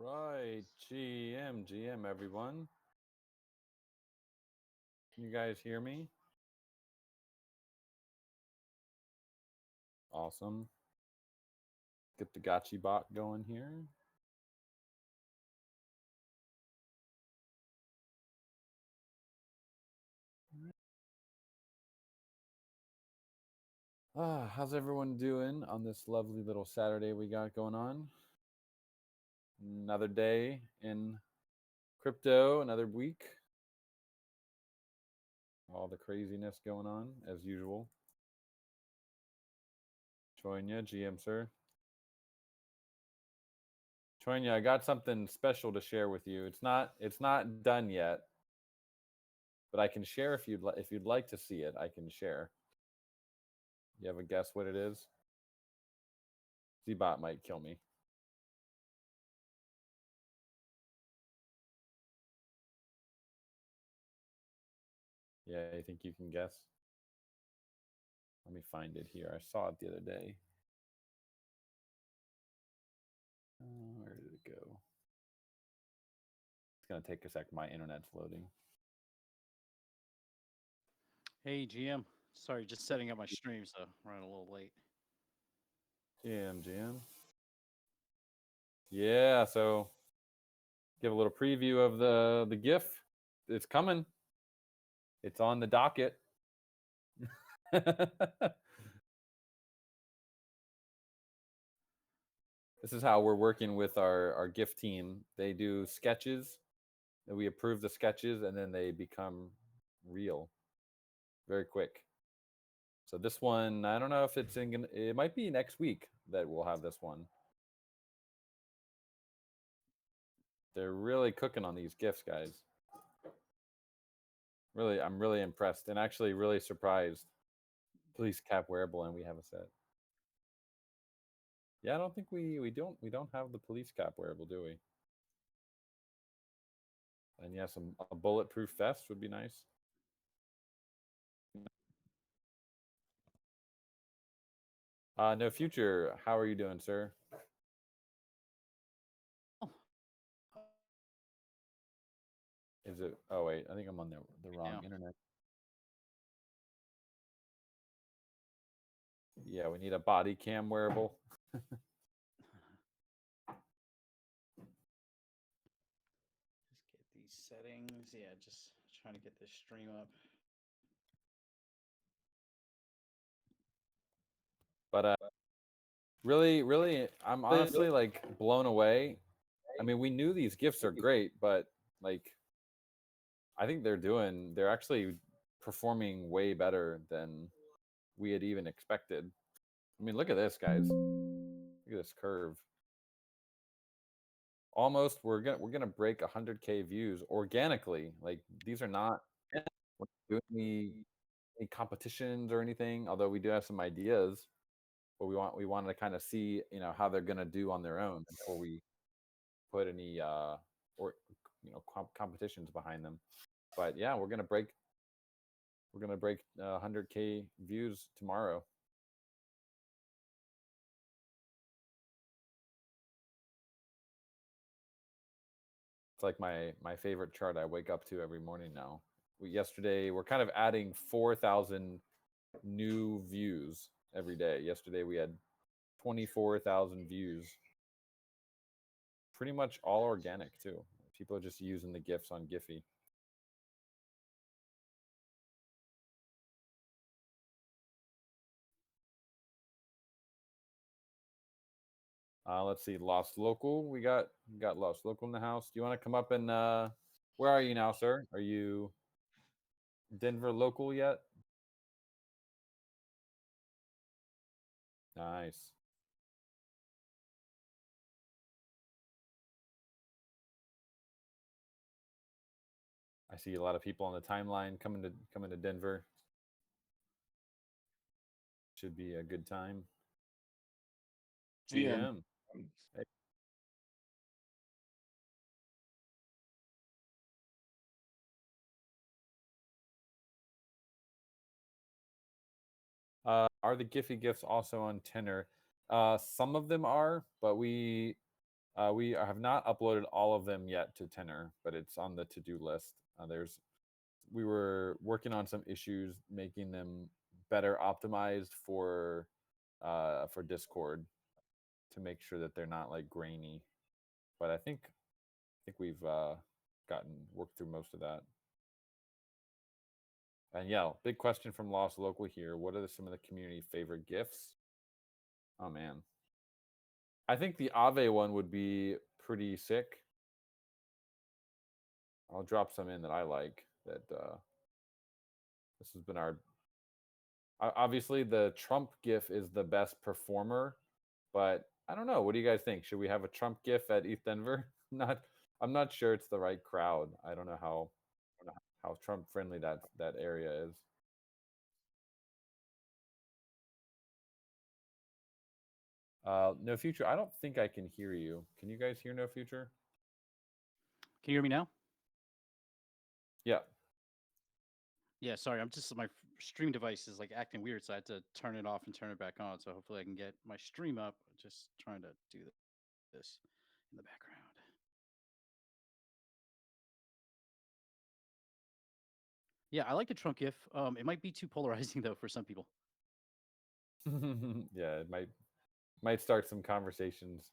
right, GM, everyone. Can you guys hear me? Awesome. Get the Gotchi bot going here. How's everyone doing on this lovely little Saturday we got going on? Another day in crypto, another week. All the craziness going on as usual. Choinya, GM sir. Choinya, I got something special to share with you. It's not done yet, but I can share if you'd like to see it. I can share. You have a guess what it is? Z-bot might kill me. Yeah, I think you can guess. Let me find it here. I saw it the other day. Where did it go? It's gonna take a sec. My internet's loading. Hey, GM. Sorry, just setting up my stream, so running a little late. GM. Yeah, so give a little preview of the GIF. It's coming. It's on the docket. This is how we're working with our GIF team. They do sketches, and we approve the sketches, and then they become real very quick. So this one, I don't know if it's in. It might be next week that we'll have this one. They're really cooking on these GIFs, guys. Really, I'm really impressed and actually really surprised. Police cap wearable, and we have a set. Yeah, I don't think we don't have the police cap wearable, do we? And yeah, a bulletproof vest would be nice. No future. How are you doing, sir? Oh. Is it? Oh wait, I think I'm on the wrong Yeah. internet. Yeah, we need a body cam wearable. Just get these settings. Yeah, just trying to get this stream up. But really, I'm honestly like blown away. I mean, we knew these gifts are great, but like, I think they're actually performing way better than we had even expected. I mean, look at this, guys. Look at this curve. Almost, we're gonna break 100K views organically. Like, these are not doing any competitions or anything. Although we do have some ideas, but we wanted to kind of see how they're gonna do on their own before we put any or competitions behind them. But yeah, we're gonna break 100K views tomorrow. It's like my favorite chart I wake up to every morning now. Yesterday we're kind of adding 4,000 new views every day. Yesterday we had 24,000 views. Pretty much all organic too. People are just using the GIFs on Giphy. Let's see, Lost Local. We got Lost Local in the house. Do you want to come up and where are you now, sir? Are you Denver local yet? Nice. I see a lot of people on the timeline coming to Denver. Should be a good time. GM. Hey. Are the Giphy gifts also on tenor? Some of them are, but we We have not uploaded all of them yet to Tenor, but it's on the to-do list. We were working on some issues making them better optimized for Discord to make sure that they're not like grainy. But I think we've worked through most of that. And yeah, big question from Lost Local here. What are some of the community favorite GIFs? Oh man, I think the Ave one would be pretty sick. I'll drop some in that I like. That this has been our. Obviously, the Trump GIF is the best performer, but I don't know. What do you guys think? Should we have a Trump GIF at ETH Denver? I'm not sure it's the right crowd. I don't know how Trump friendly that area is. No Future. I don't think I can hear you. Can you guys hear No Future? Can you hear me now? Yeah. Yeah, sorry. I'm just my stream device is like acting weird, so I had to turn it off and turn it back on. So hopefully I can get my stream up. Just trying to do this in the background. Yeah, I like the Trump GIF. It might be too polarizing though for some people. Yeah, it might start some conversations.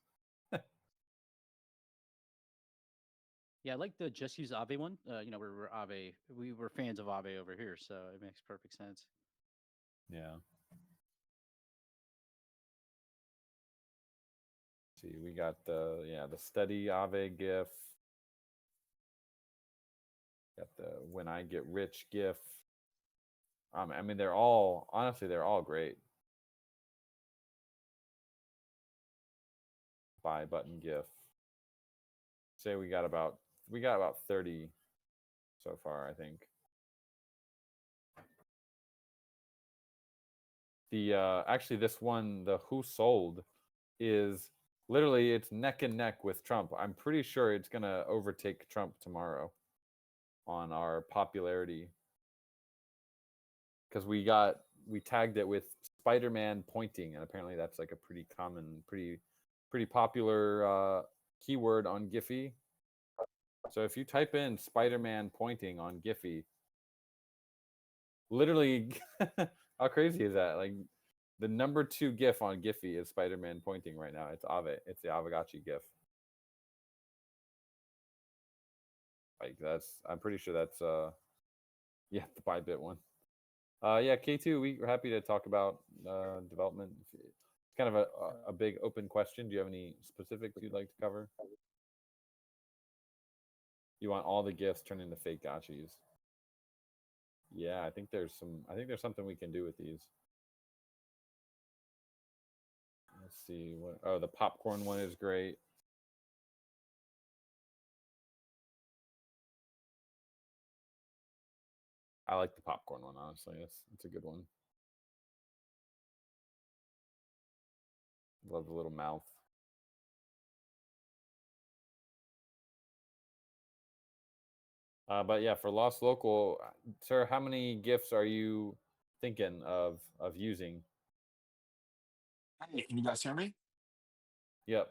Yeah, I like the just use Ave one. We were fans of Ave over here, so it makes perfect sense. Yeah. See, we got the steady Ave GIF. Got the when I get rich GIF. I mean, they're all great. Buy button GIF. Say we got about 30 so far, I think. The actually this one, the who sold, is literally it's neck and neck with Trump. I'm pretty sure it's gonna overtake Trump tomorrow on our popularity because we tagged it with Spider-Man pointing, and apparently that's like a pretty common, pretty popular keyword on Giphy. So if you type in Spider-Man pointing on Giphy, literally, how crazy is that? Like the number 2 GIF on Giphy is Spider-Man pointing right now. It's Ave. It's the Avagachi GIF. Like I'm pretty sure that's yeah, the Bybit one. Yeah, K2, we're happy to talk about development. It's kind of a big open question. Do you have any specifics you'd like to cover? You want all the GIFs turned into fake gotchis? Yeah, I think there's something we can do with these. Let's see what. Oh, the popcorn one is great. I like the popcorn one, honestly. It's a good one. Love the little mouth. But yeah, for Lost Local, sir, how many GIFs are you thinking of using? Hey, can you guys hear me? Yep.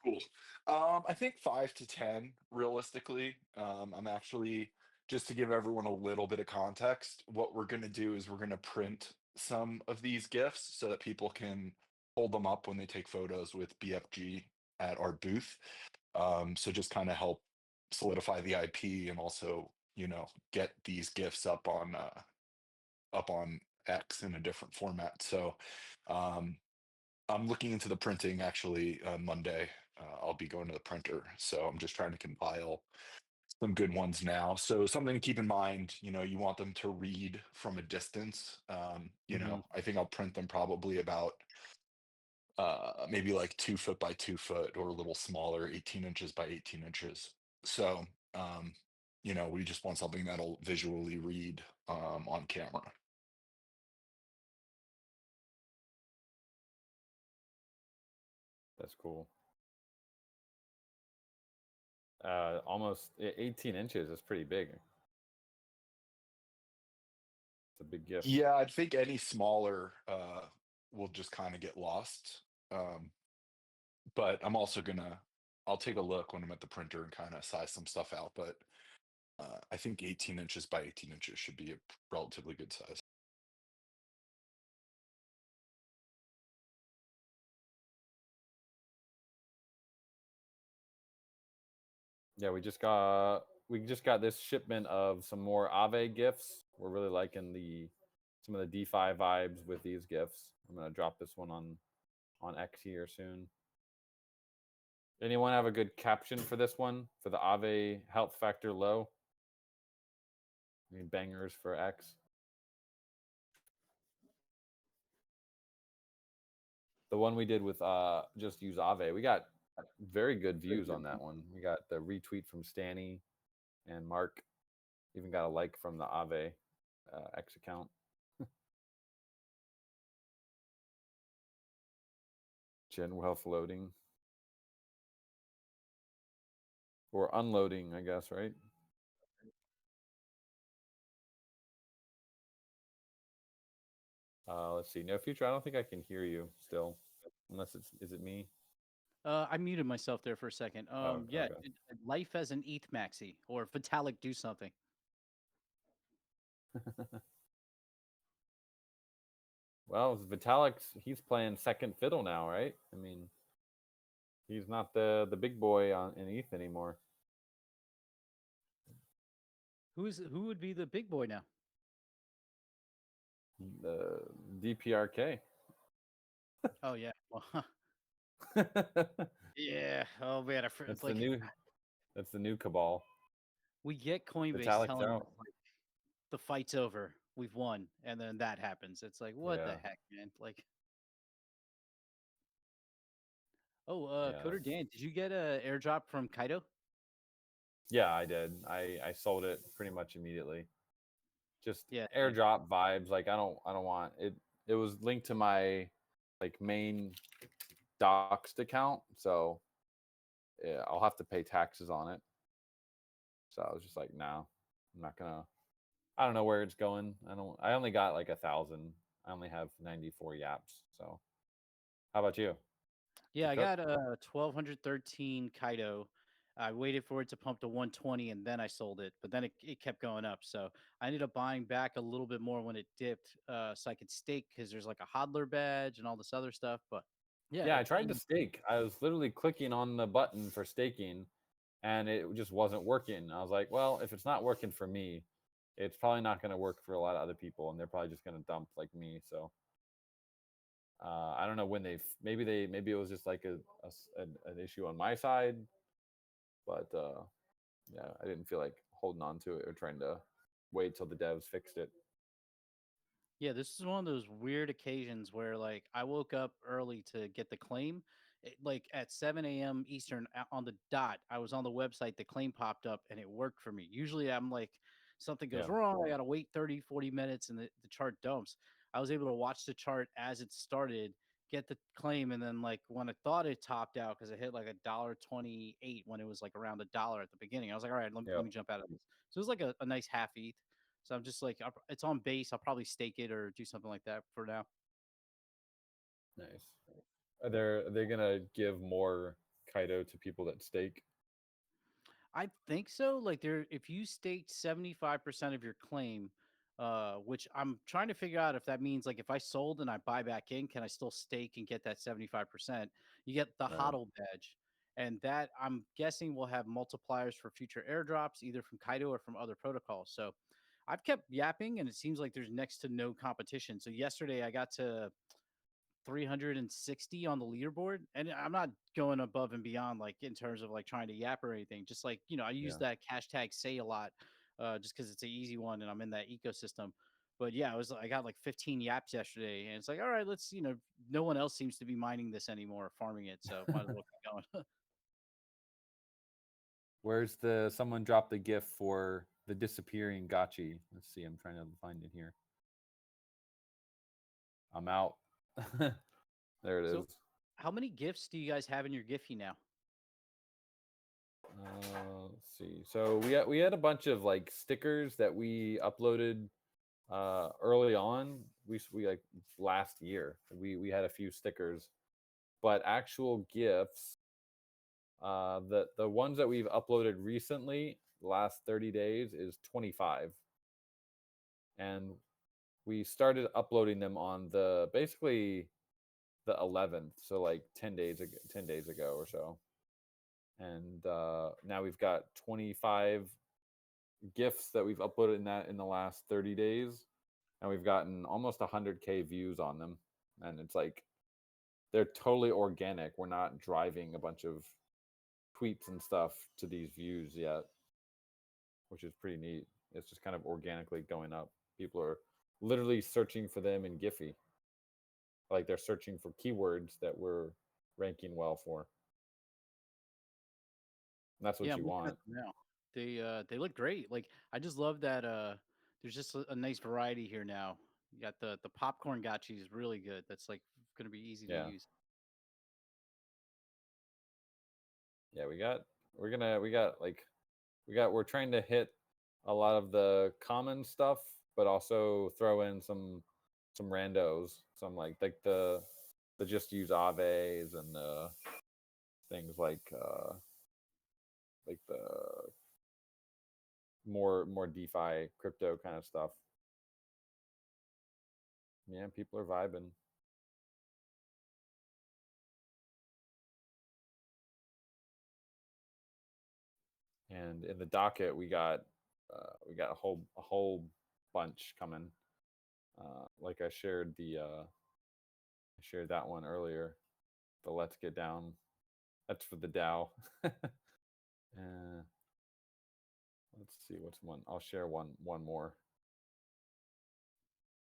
Cool. I think 5 to 10, realistically. I'm actually, just to give everyone a little bit of context, what we're going to do is we're going to print some of these GIFs so that people can hold them up when they take photos with BFG at our booth. So just kind of help solidify the IP and also, get these GIFs up on X in a different format. So I'm looking into the printing actually Monday. I'll be going to the printer. So I'm just trying to compile some good ones now. So something to keep in mind, you want them to read from a distance. I think I'll print them probably about maybe like 2 foot by 2 foot or a little smaller, 18 inches by 18 inches. So, we just want something that'll visually read on camera. That's cool. Almost 18 inches is pretty big. It's a big GIF. Yeah, I think any smaller will just kind of get lost. But I'm also gonna I'll take a look when I'm at the printer and kind of size some stuff out, but I think 18 inches by 18 inches should be a relatively good size. Yeah, we just got this shipment of some more Aave GIFs. We're really liking some of the DeFi vibes with these GIFs. I'm gonna drop this one on X here soon. Anyone have a good caption for this one for the Aave health factor low? I mean, bangers for X. The one we did with just use Aave, we got very good views on that one. We got the retweet from Stanny and Mark. Even got a like from the Aave X account. Gen Wealth loading. Or unloading, I guess, right? Let's see. No future. I don't think I can hear you still, unless is it me? I muted myself there for a second. Yeah, Okay. life as an ETH maxi or Vitalik do something. Well, Vitalik's he's playing second fiddle now, right? I mean, he's not the big boy in ETH anymore. Who would be the big boy now? The DPRK. Oh yeah. Well, yeah. Oh man, That's like that's the new cabal. we get Coinbase Vitalik's telling us out. like, the fight's over, we've won, and then that happens. It's like what the Yeah. heck, man? Like, Yeah. Coder Dan, did you get a airdrop from Kaido? Yeah, I did. I sold it pretty much immediately. Just Yeah, airdrop vibes. Like I don't want it. It was linked to my like main doxed account, so yeah, I'll have to pay taxes on it. So I was just like, no, I'm not gonna. I don't know where it's going. I only got like 1,000. I only have 94 yaps. So how about you? Yeah, I Cook? got 1213 Kaido. I waited for it to pump to 120 and then I sold it, but then it kept going up. So I ended up buying back a little bit more when it dipped, so I could stake because there's like a hodler badge and all this other stuff. But yeah, Yeah, I tried to stake. I was literally clicking on the button for staking, and it just wasn't working. I was like, well, if it's not working for me, it's probably not going to work for a lot of other people, and they're probably just going to dump like me. So I don't know when maybe it was just like an issue on my side, but yeah, I didn't feel like holding on to it or trying to wait till the devs fixed it. Yeah, this is one of those weird occasions where like I woke up early to get the claim. Like at 7 a.m. Eastern on the dot, I was on the website, the claim popped up and it worked for me. Usually I'm like, something goes Yeah. wrong, I gotta wait 30, 40 minutes and the chart dumps. I was able to watch the chart as it started, get the claim, and then like when I thought it topped out because it hit like $1.28 when it was like around $1 at the beginning. I was like, all right, let me jump out of this. So it was like a nice half ETH. So I'm just like, it's on base. I'll probably stake it or do something like that for now. Nice. Are they gonna give more Kaido to people that stake? I think so. Like if you staked 75% of your claim, which I'm trying to figure out if that means like if I sold and I buy back in, can I still stake and get that 75%? You get the hodl badge. And that I'm guessing will have multipliers for future airdrops, either from Kaido or from other protocols. So I've kept yapping and it seems like there's next to no competition. So yesterday I got to 360 on the leaderboard, and I'm not going above and beyond like in terms of like trying to yap or anything. Just like, I use that hashtag say a lot, just because it's an easy one and I'm in that ecosystem. But yeah, I got like 15 yaps yesterday, and it's like, all right, let's, no one else seems to be mining this anymore, farming it, so might as well keep going. Where's someone dropped the GIF for the disappearing Gotchi? Let's see. I'm trying to find it here. I'm out. There it is. So how many gifts do you guys have in your Giphy now? Let's see. So we had a bunch of like stickers that we uploaded early on. We like last year. We had a few stickers, but actual gifts The ones that we've uploaded recently, the last 30 days, is 25, and we started uploading them on basically the 11th, so like 10 days ago or so. And now we've got 25 GIFs that we've uploaded in the last 30 days, and we've gotten almost 100K views on them. And it's like they're totally organic. We're not driving a bunch of tweets and stuff to these views yet, which is pretty neat. It's just kind of organically going up. People are literally searching for them in Giphy. Like they're searching for keywords that we're ranking well for. And that's what Yeah, you I'm looking at want. them now. They look great. Like I just love that there's just a nice variety here now. You got the popcorn gotchi is really good. That's like gonna be easy to Yeah. use. Yeah, we're trying to hit a lot of the common stuff, but also throw in some randos, some like the just use Aves and things like the more DeFi crypto kind of stuff. Yeah, people are vibing. And in the docket, we got a whole bunch coming. Like I shared that one earlier. The Let's Get Down. That's for the DAO. uh, let's see what's one. I'll share one more.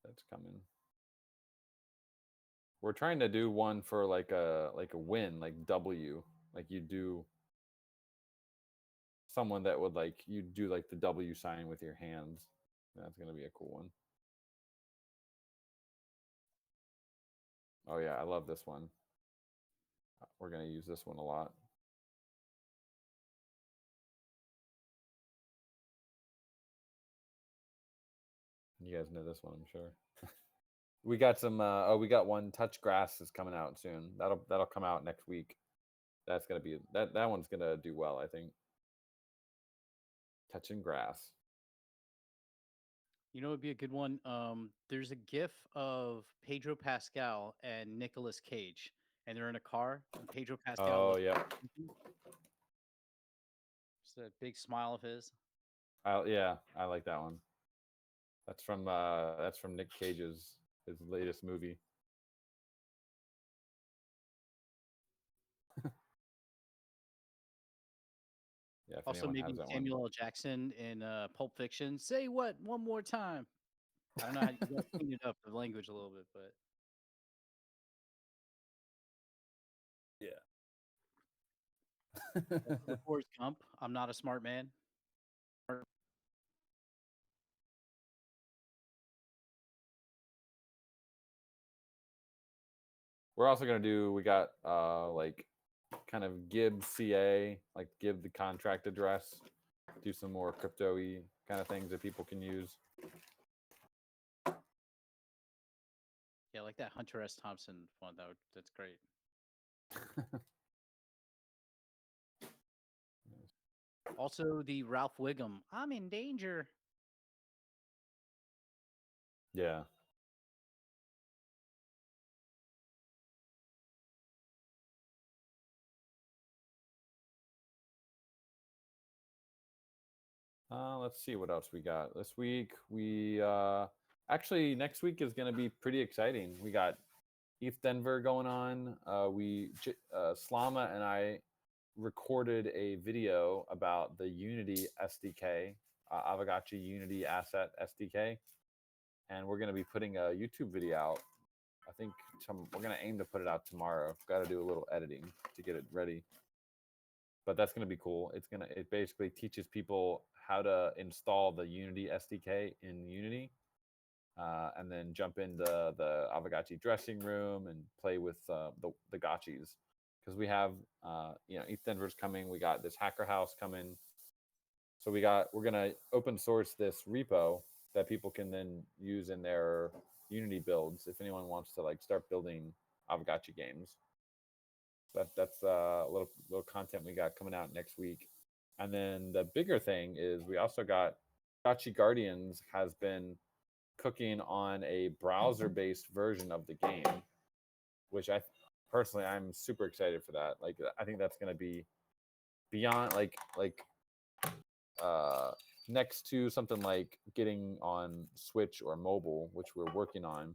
That's coming. We're trying to do one for like a win, like W. Like you do someone that would like you do like the W sign with your hands. That's gonna be a cool one. Oh yeah, I love this one. We're gonna use this one a lot. You guys know this one, I'm sure. We got some. We got one. Touch Grass is coming out soon. That'll come out next week. That's gonna be that one's gonna do well, I think. Touching Grass. You know, it'd be a good one. There's a GIF of Pedro Pascal and Nicolas Cage, and they're in a car. And Pedro Pascal Oh looks yeah. just a big smile of his. Yeah, I like that one. That's from Nick Cage's his latest movie. Yeah, if Also, anyone has maybe that one. Samuel L. Jackson in Pulp Fiction. Say what one more time? I don't know how you got to clean it up the language a little bit, but Yeah. also Forrest Gump. I'm not a smart man. We're also gonna do. We got like kind of give CA, like give the contract address, do some more crypto-y kind of things that people can use. Yeah, like that Hunter S. Thompson one. That's great. Also, the Ralph Wiggum. I'm in danger. Yeah. Let's see what else we got this week. We actually next week is going to be pretty exciting. We got ETH Denver going on. Slama and I recorded a video about the Unity SDK, Avagachi Unity Asset SDK, and we're going to be putting a YouTube video out. I think we're going to aim to put it out tomorrow. Got to do a little editing to get it ready, but that's going to be cool. It basically teaches people how to install the Unity SDK in Unity, and then jump into the Avagachi dressing room and play with the gotchis, because we have ETH Denver's coming. We got this hacker house coming, so we're gonna open source this repo that people can then use in their Unity builds if anyone wants to like start building Avagachi games. That's a little content we got coming out next week. And then the bigger thing is we also got Gotchi Guardians has been cooking on a browser-based version of the game, which personally I'm super excited for that. Like I think that's going to be beyond uh next to something like getting on Switch or mobile, which we're working on.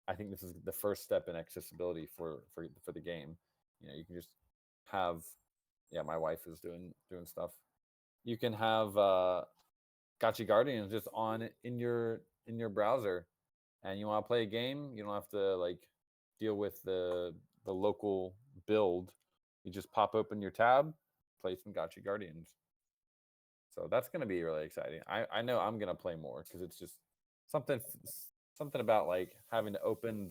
I think this is the first step in accessibility for the game. You know, you can just have, yeah, my wife is doing stuff. You can have Gotchi Guardians just on in your browser, and you want to play a game. You don't have to like deal with the local build. You just pop open your tab, play some Gotchi Guardians. So that's going to be really exciting. I know I'm going to play more because it's just something something about like having to open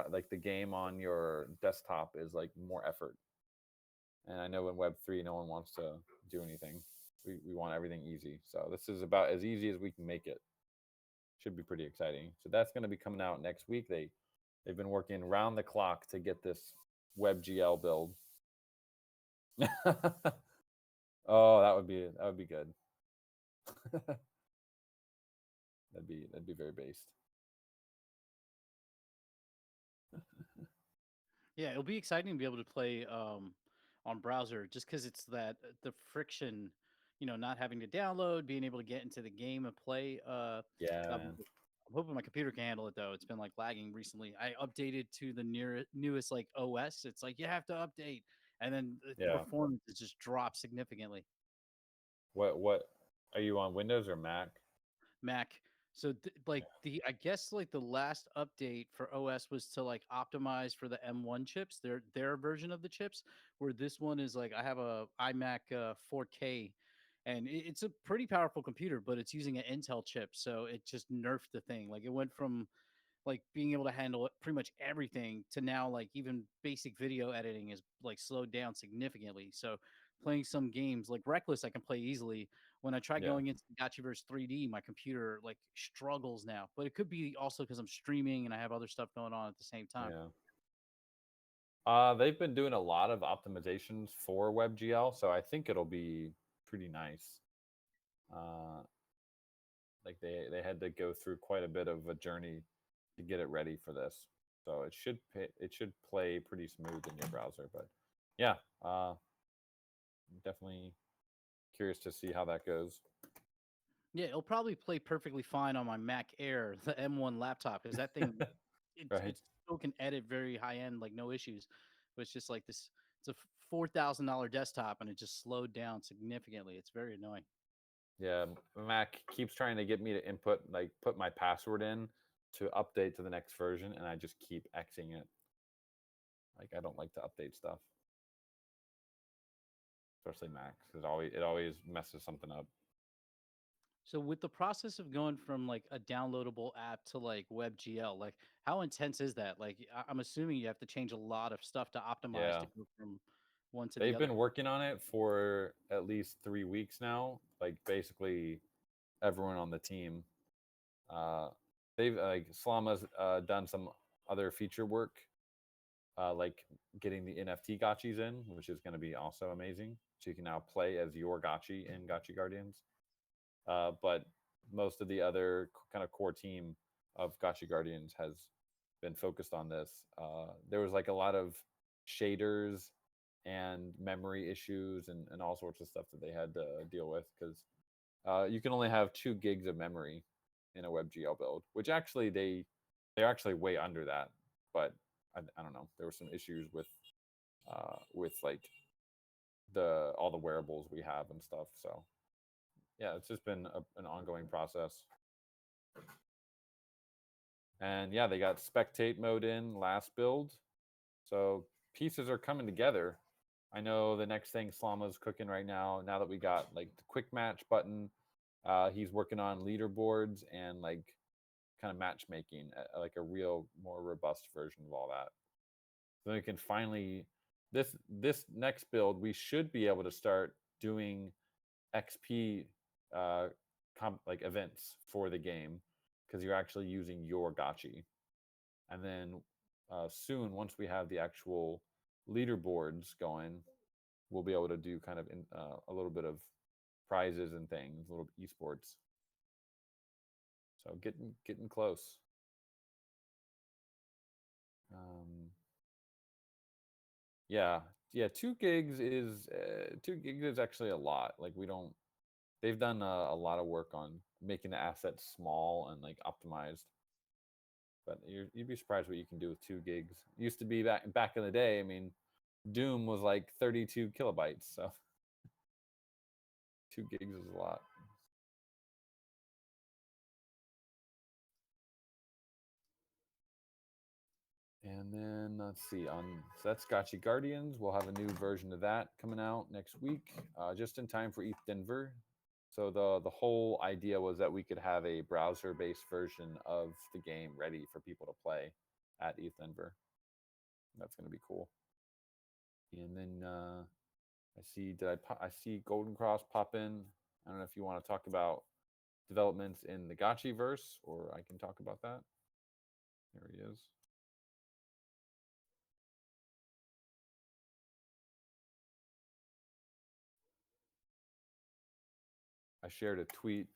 like the game on your desktop is like more effort. And I know in Web3 no one wants to do anything. We want everything easy. So this is about as easy as we can make it. Should be pretty exciting. So that's going to be coming out next week. They've been working round the clock to get this WebGL build. Oh, that would be good. that'd be very based. Yeah, it'll be exciting to be able to play on browser just because it's that the friction, not having to download, being able to get into the game and play. Yeah, I'm, man. I'm hoping my computer can handle it though. It's been like lagging recently. I updated to the newest like OS. It's like you have to update, and then the Yeah. performance has just dropped significantly. What are you on, Windows or Mac? Mac. So like I guess like the last update for OS was to like optimize for the M1 chips, their version of the chips, where this one is like I have a iMac 4K and it's a pretty powerful computer, but it's using an Intel chip, so it just nerfed the thing. Like it went from like being able to handle pretty much everything to now like even basic video editing is like slowed down significantly. So playing some games like Reckless I can play easily. When I try Yeah. going into Gotchiverse 3D, my computer like struggles now. But it could be also because I'm streaming and I have other stuff going on at the same time. Yeah. They've been doing a lot of optimizations for WebGL, so I think it'll be pretty nice. Uh, like they had to go through quite a bit of a journey to get it ready for this, so it should play pretty smooth in your browser. But yeah, definitely curious to see how that goes. Yeah, it'll probably play perfectly fine on my Mac Air, the M1 laptop, because that thing Right? it still can edit very high end, like no issues. But it's just like this. It's a $4,000 desktop, and it just slowed down significantly. It's very annoying. Yeah, Mac keeps trying to get me to put my password in to update to the next version, and I just keep Xing it. Like I don't like to update stuff, especially Macs, because it always messes something up. So with the process of going from like a downloadable app to like WebGL, like how intense is that? Like I'm assuming you have to change a lot of stuff to optimize Yeah, to go from one to the they've other. been working on it for at least 3 weeks now. Like basically everyone on the team. Uh, they've like Slama's done some other feature work, like getting the NFT gotchis in, which is going to be also amazing. So you can now play as your gotchi in Gotchi Guardians. But most of the other kind of core team of Gotchi Guardians has been focused on this. There was like a lot of shaders and memory issues and all sorts of stuff that they had to deal with because you can only have 2 gigs of memory in a WebGL build, which actually they're actually way under that. But I don't know. There were some issues with like all the wearables we have and stuff. So yeah, it's just been an ongoing process. And yeah, they got spectate mode in last build. So pieces are coming together. I know the next thing Slama's cooking right now that we got like the quick match button, he's working on leaderboards and like kind of matchmaking, like a real more robust version of all that. So we can finally this next build, we should be able to start doing XP like events for the game because you're actually using your gotchi. And then soon, once we have the actual leaderboards going, we'll be able to do kind of a little bit of prizes and things, little esports. So getting close. Yeah, 2 gigs is 2 gigs is actually a lot. Like they've done a lot of work on making the assets small and like optimized. But you'd be surprised what you can do with 2 gigs. It used to be back in the day. I mean, Doom was like 32 kilobytes, so 2 gigs is a lot. And then let's see, so that's Gotchi Guardians. We'll have a new version of that coming out next week, just in time for ETH Denver. So the whole idea was that we could have a browser-based version of the game ready for people to play at ETH Denver. That's going to be cool. And then I see Golden Cross pop in. I don't know if you want to talk about developments in the Gotchiverse, or I can talk about that. There he is. I shared a tweet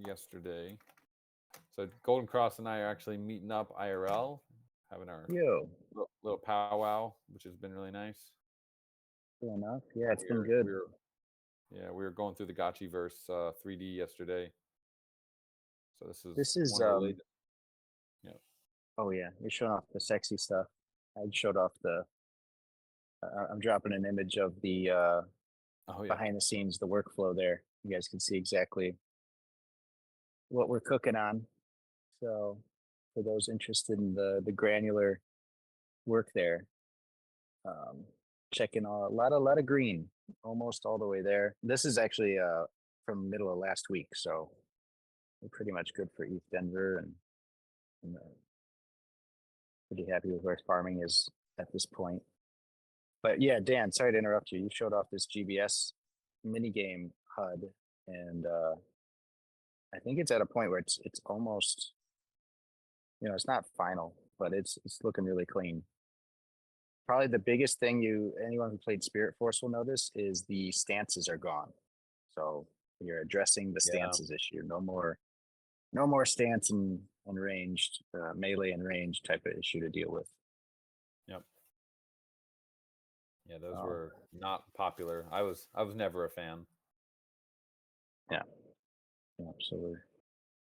yesterday. So Golden Cross and I are actually meeting up IRL, having our little powwow, which has been really nice. Fair enough. Yeah, it's been good. We were going through the Gotchiverse 3D yesterday. So this is yeah. Oh yeah, you're showing off the sexy stuff. I showed off I'm dropping an image of the behind the scenes, the workflow there. You guys can see exactly what we're cooking on. So for those interested in the granular work there, checking a lot of green, almost all the way there. This is actually from middle of last week, so we're pretty much good for ETH Denver, and pretty happy with where farming is at this point. But yeah, Dan, sorry to interrupt you. You showed off this GBS minigame HUD, and I think it's at a point where it's almost, it's not final, but it's looking really clean. Probably the biggest thing anyone who played Spirit Force will notice is the stances are gone. So you're addressing the stances issue. No more stance and ranged melee and range type of issue to deal with. Yep. Yeah, those were not popular. I was never a fan. Yeah, so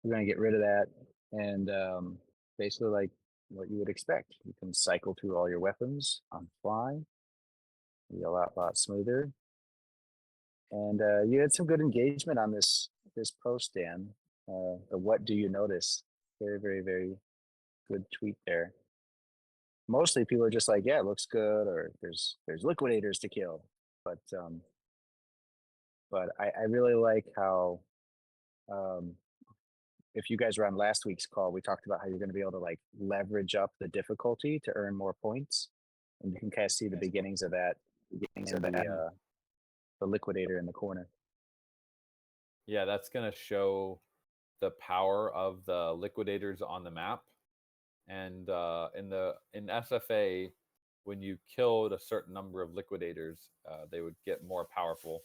we're gonna get rid of that, and basically like what you would expect. You can cycle through all your weapons on fly. Be a lot smoother. And you had some good engagement on this post, Dan. The what do you notice? Very, very, very good tweet there. Mostly people are just like, yeah, it looks good, or there's liquidators to kill. But I really like how if you guys were on last week's call, we talked about how you're going to be able to like leverage up the difficulty to earn more points, and you can kind of see the beginnings of that. The liquidator in the corner. Yeah, that's going to show the power of the liquidators on the map. And in SFA, when you killed a certain number of liquidators, they would get more powerful.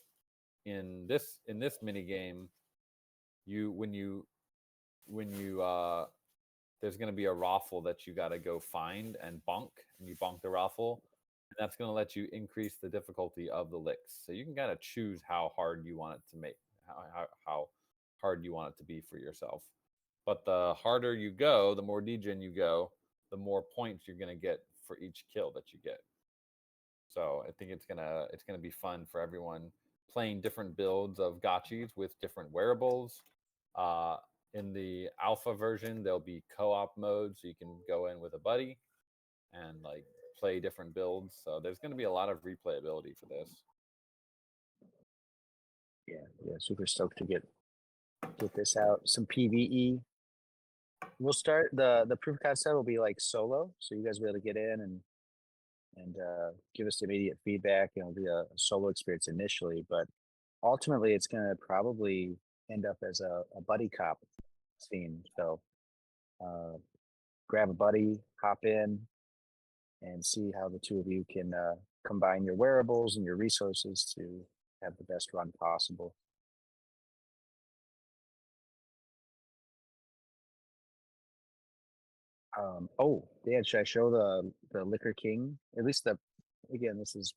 In this mini game, there's going to be a raffle that you got to go find and bonk, and you bonk the raffle, and that's going to let you increase the difficulty of the licks. So you can kind of choose how hard you want it to make, how hard you want it to be for yourself. But the harder you go, the more degen you go, the more points you're going to get for each kill that you get. So I think it's gonna be fun for everyone playing different builds of gotchis with different wearables. In the alpha version, there'll be co-op mode, so you can go in with a buddy and like play different builds. So there's going to be a lot of replayability for this. Yeah, super stoked to get this out. Some PvE. We'll start the proof of concept will be like solo, so you guys will be able to get in and give us immediate feedback. It'll be a solo experience initially, but ultimately it's going to probably end up as a buddy cop scene. So grab a buddy, hop in, and see how the two of you can combine your wearables and your resources to have the best run possible. Oh, Dan, should I show the Liquor King? At least again, this is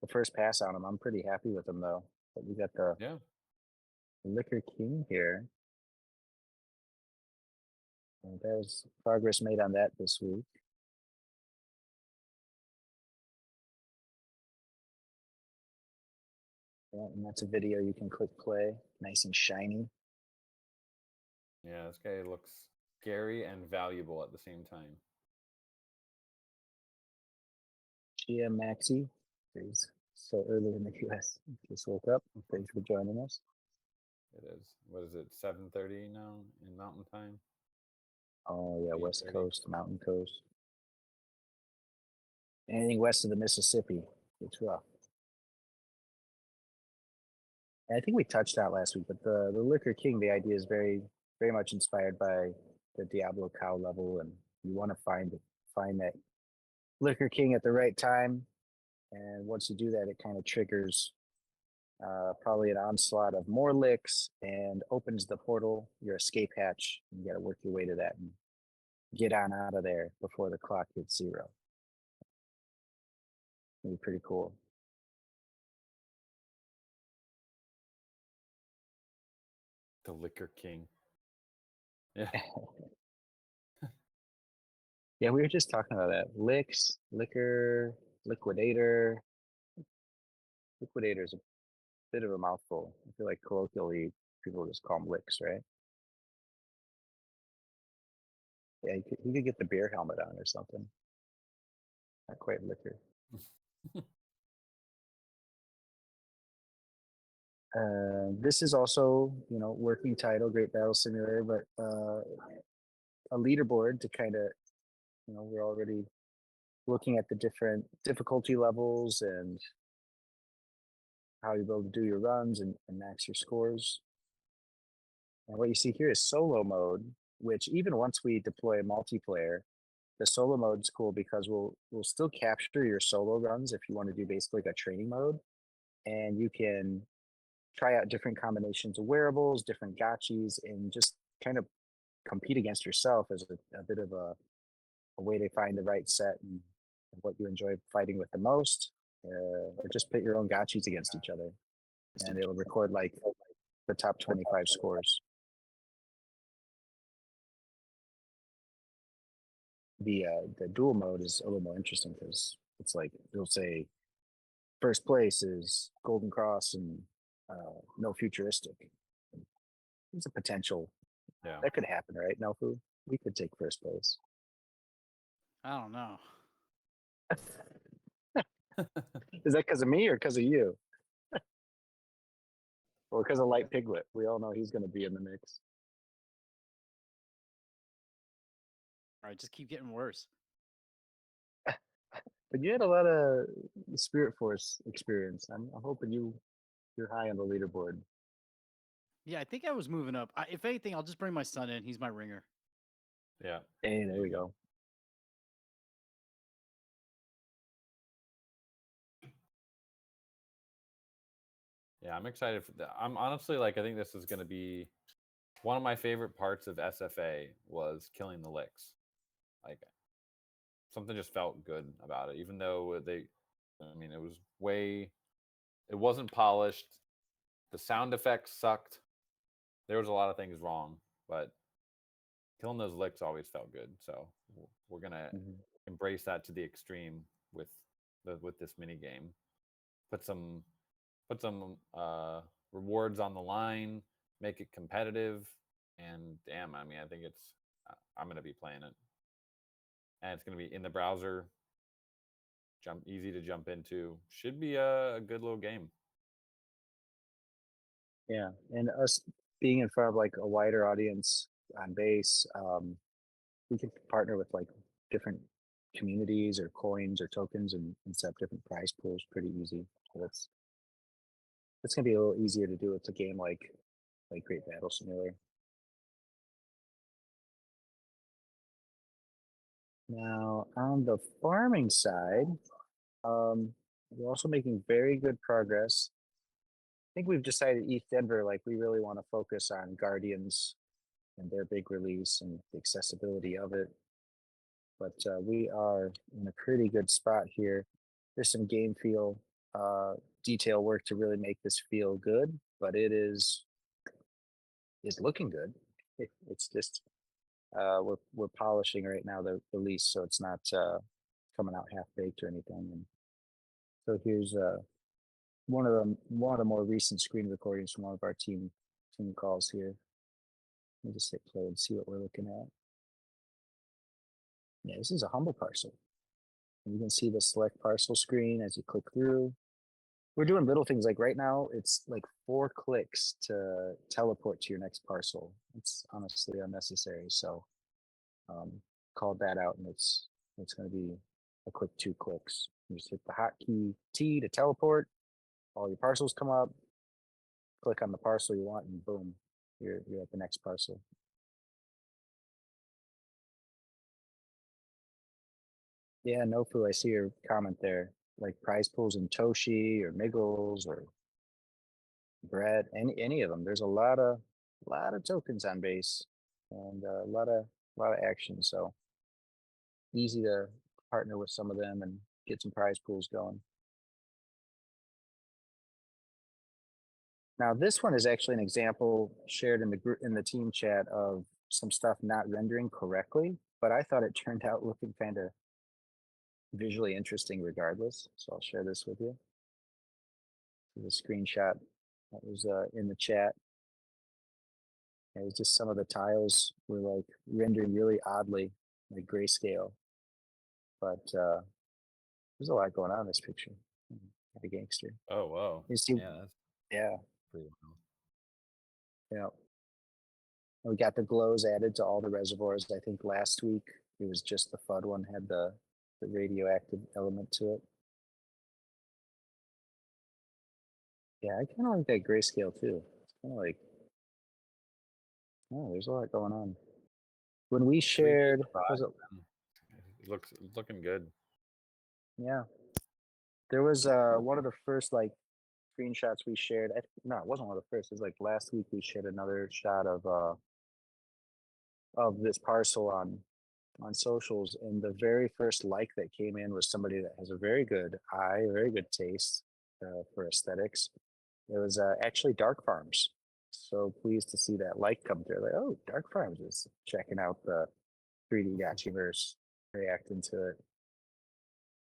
the first pass on him. I'm pretty happy with him though. But we got the Liquor King here. And there's progress made on that this week. Yeah, and that's a video you can click play, nice and shiny. Yeah, this guy looks scary and valuable at the same time. Gia Maxi, he's so early in the US. Just woke up. Thanks for joining us. It is. What is it? 7:30 now in Mountain Time. Oh yeah, West 8:30. Coast, Mountain Coast. Anything west of the Mississippi, it's rough. And I think we touched that last week, but the Liquor King, the idea is very much inspired by the Diablo cow level, and you want to find that Liquor King at the right time. And once you do that, it kind of triggers probably an onslaught of more licks and opens the portal, your escape hatch. You got to work your way to that and get on out of there before the clock hits 0. It'd be pretty cool. The Liquor King. Yeah. Yeah, we were just talking about that. Licks, liquor, liquidator. Liquidator is a bit of a mouthful. I feel like colloquially people just call them licks, right? Yeah, you could get the beer helmet on or something. Not quite liquor. This is also, working title, Great Battle Simulator, but a leaderboard to kind of, we're already looking at the different difficulty levels and how you're able to do your runs and max your scores. And what you see here is solo mode, which even once we deploy multiplayer, the solo mode's cool because we'll still capture your solo runs if you want to do basically like a training mode, and you can try out different combinations of wearables, different gotchis, and just kind of compete against yourself as a bit of a way to find the right set and what you enjoy fighting with the most, or just pit your own gotchis against each other, and it'll record like the top 25 scores. The dual mode is a little more interesting because it's like it'll say first place is Golden Cross and no futuristic. It's a potential that could happen, right? Nofu, we could take first place. I don't know. Is that because of me or because of you? Or because of Light Piglet? We all know he's going to be in the mix. All right, just keep getting worse. But you had a lot of Spirit Force experience. I'm hoping you're high on the leaderboard. Yeah, I think I was moving up. If anything, I'll just bring my son in. He's my ringer. Yeah. Hey, there we go. Yeah, I'm excited for that. I'm honestly I think this is going to be one of my favorite parts of SFA was killing the licks. Like something just felt good about it, even though it wasn't polished. The sound effects sucked. There was a lot of things wrong, but killing those licks always felt good. So we're gonna embrace that to the extreme with this mini game. Put some rewards on the line, make it competitive, and damn, I think I'm gonna be playing it, and it's gonna be in the browser. Easy to jump into. Should be a good little game. Yeah, and us being in front of like a wider audience on base, we can partner with like different communities or coins or tokens and set up different prize pools pretty easy. So that's gonna be a little easier to do with a game like Great Battle Simulator. Now, on the farming side, we're also making very good progress. I think we've decided East Denver, like we really want to focus on Guardians and their big release and the accessibility of it. But we are in a pretty good spot here. There's some game feel detail work to really make this feel good, but it is looking good. It's just we're polishing right now the release, so it's not coming out half baked or anything. And so here's one of the more recent screen recordings from one of our team calls here. Let me just hit play and see what we're looking at. Yeah, this is a humble parcel. And you can see the select parcel screen as you click through. We're doing little things like right now, it's like 4 clicks to teleport to your next parcel. It's honestly unnecessary. So called that out, and it's going to be a quick 2 clicks. You just hit the hotkey T to teleport. All your parcels come up. Click on the parcel you want, and boom, you're at the next parcel. Yeah, Nofu, I see your comment there. Like prize pools in Toshi or Miggles or Bread, any of them. There's a lot of tokens on base and a lot of action. So easy to partner with some of them and get some prize pools going. Now this one is actually an example shared in the group in the team chat of some stuff not rendering correctly, but I thought it turned out looking kind of visually interesting regardless. So I'll share this with you. The screenshot that was in the chat. It was just some of the tiles were like rendering really oddly, like grayscale. But there's a lot going on in this picture. Like a gangster. Oh wow. You see, Yeah, that's yeah, pretty wild. yeah. We got the glows added to all the reservoirs. I think last week it was just the FUD one had the radioactive element to it. Yeah, I kind of like that grayscale too. It's kind of like, oh, there's a lot going on. When we shared, was it, It's looking good. yeah, there was one of the first like screenshots we shared. No, it wasn't one of the first. It was like last week we shared another shot of this parcel on socials, and the very first like that came in was somebody that has a very good eye, very good taste for aesthetics. It was actually Dark Farms. So pleased to see that like come through. Like, oh, Dark Farms is checking out the 3D Gotchiverse, reacting to it.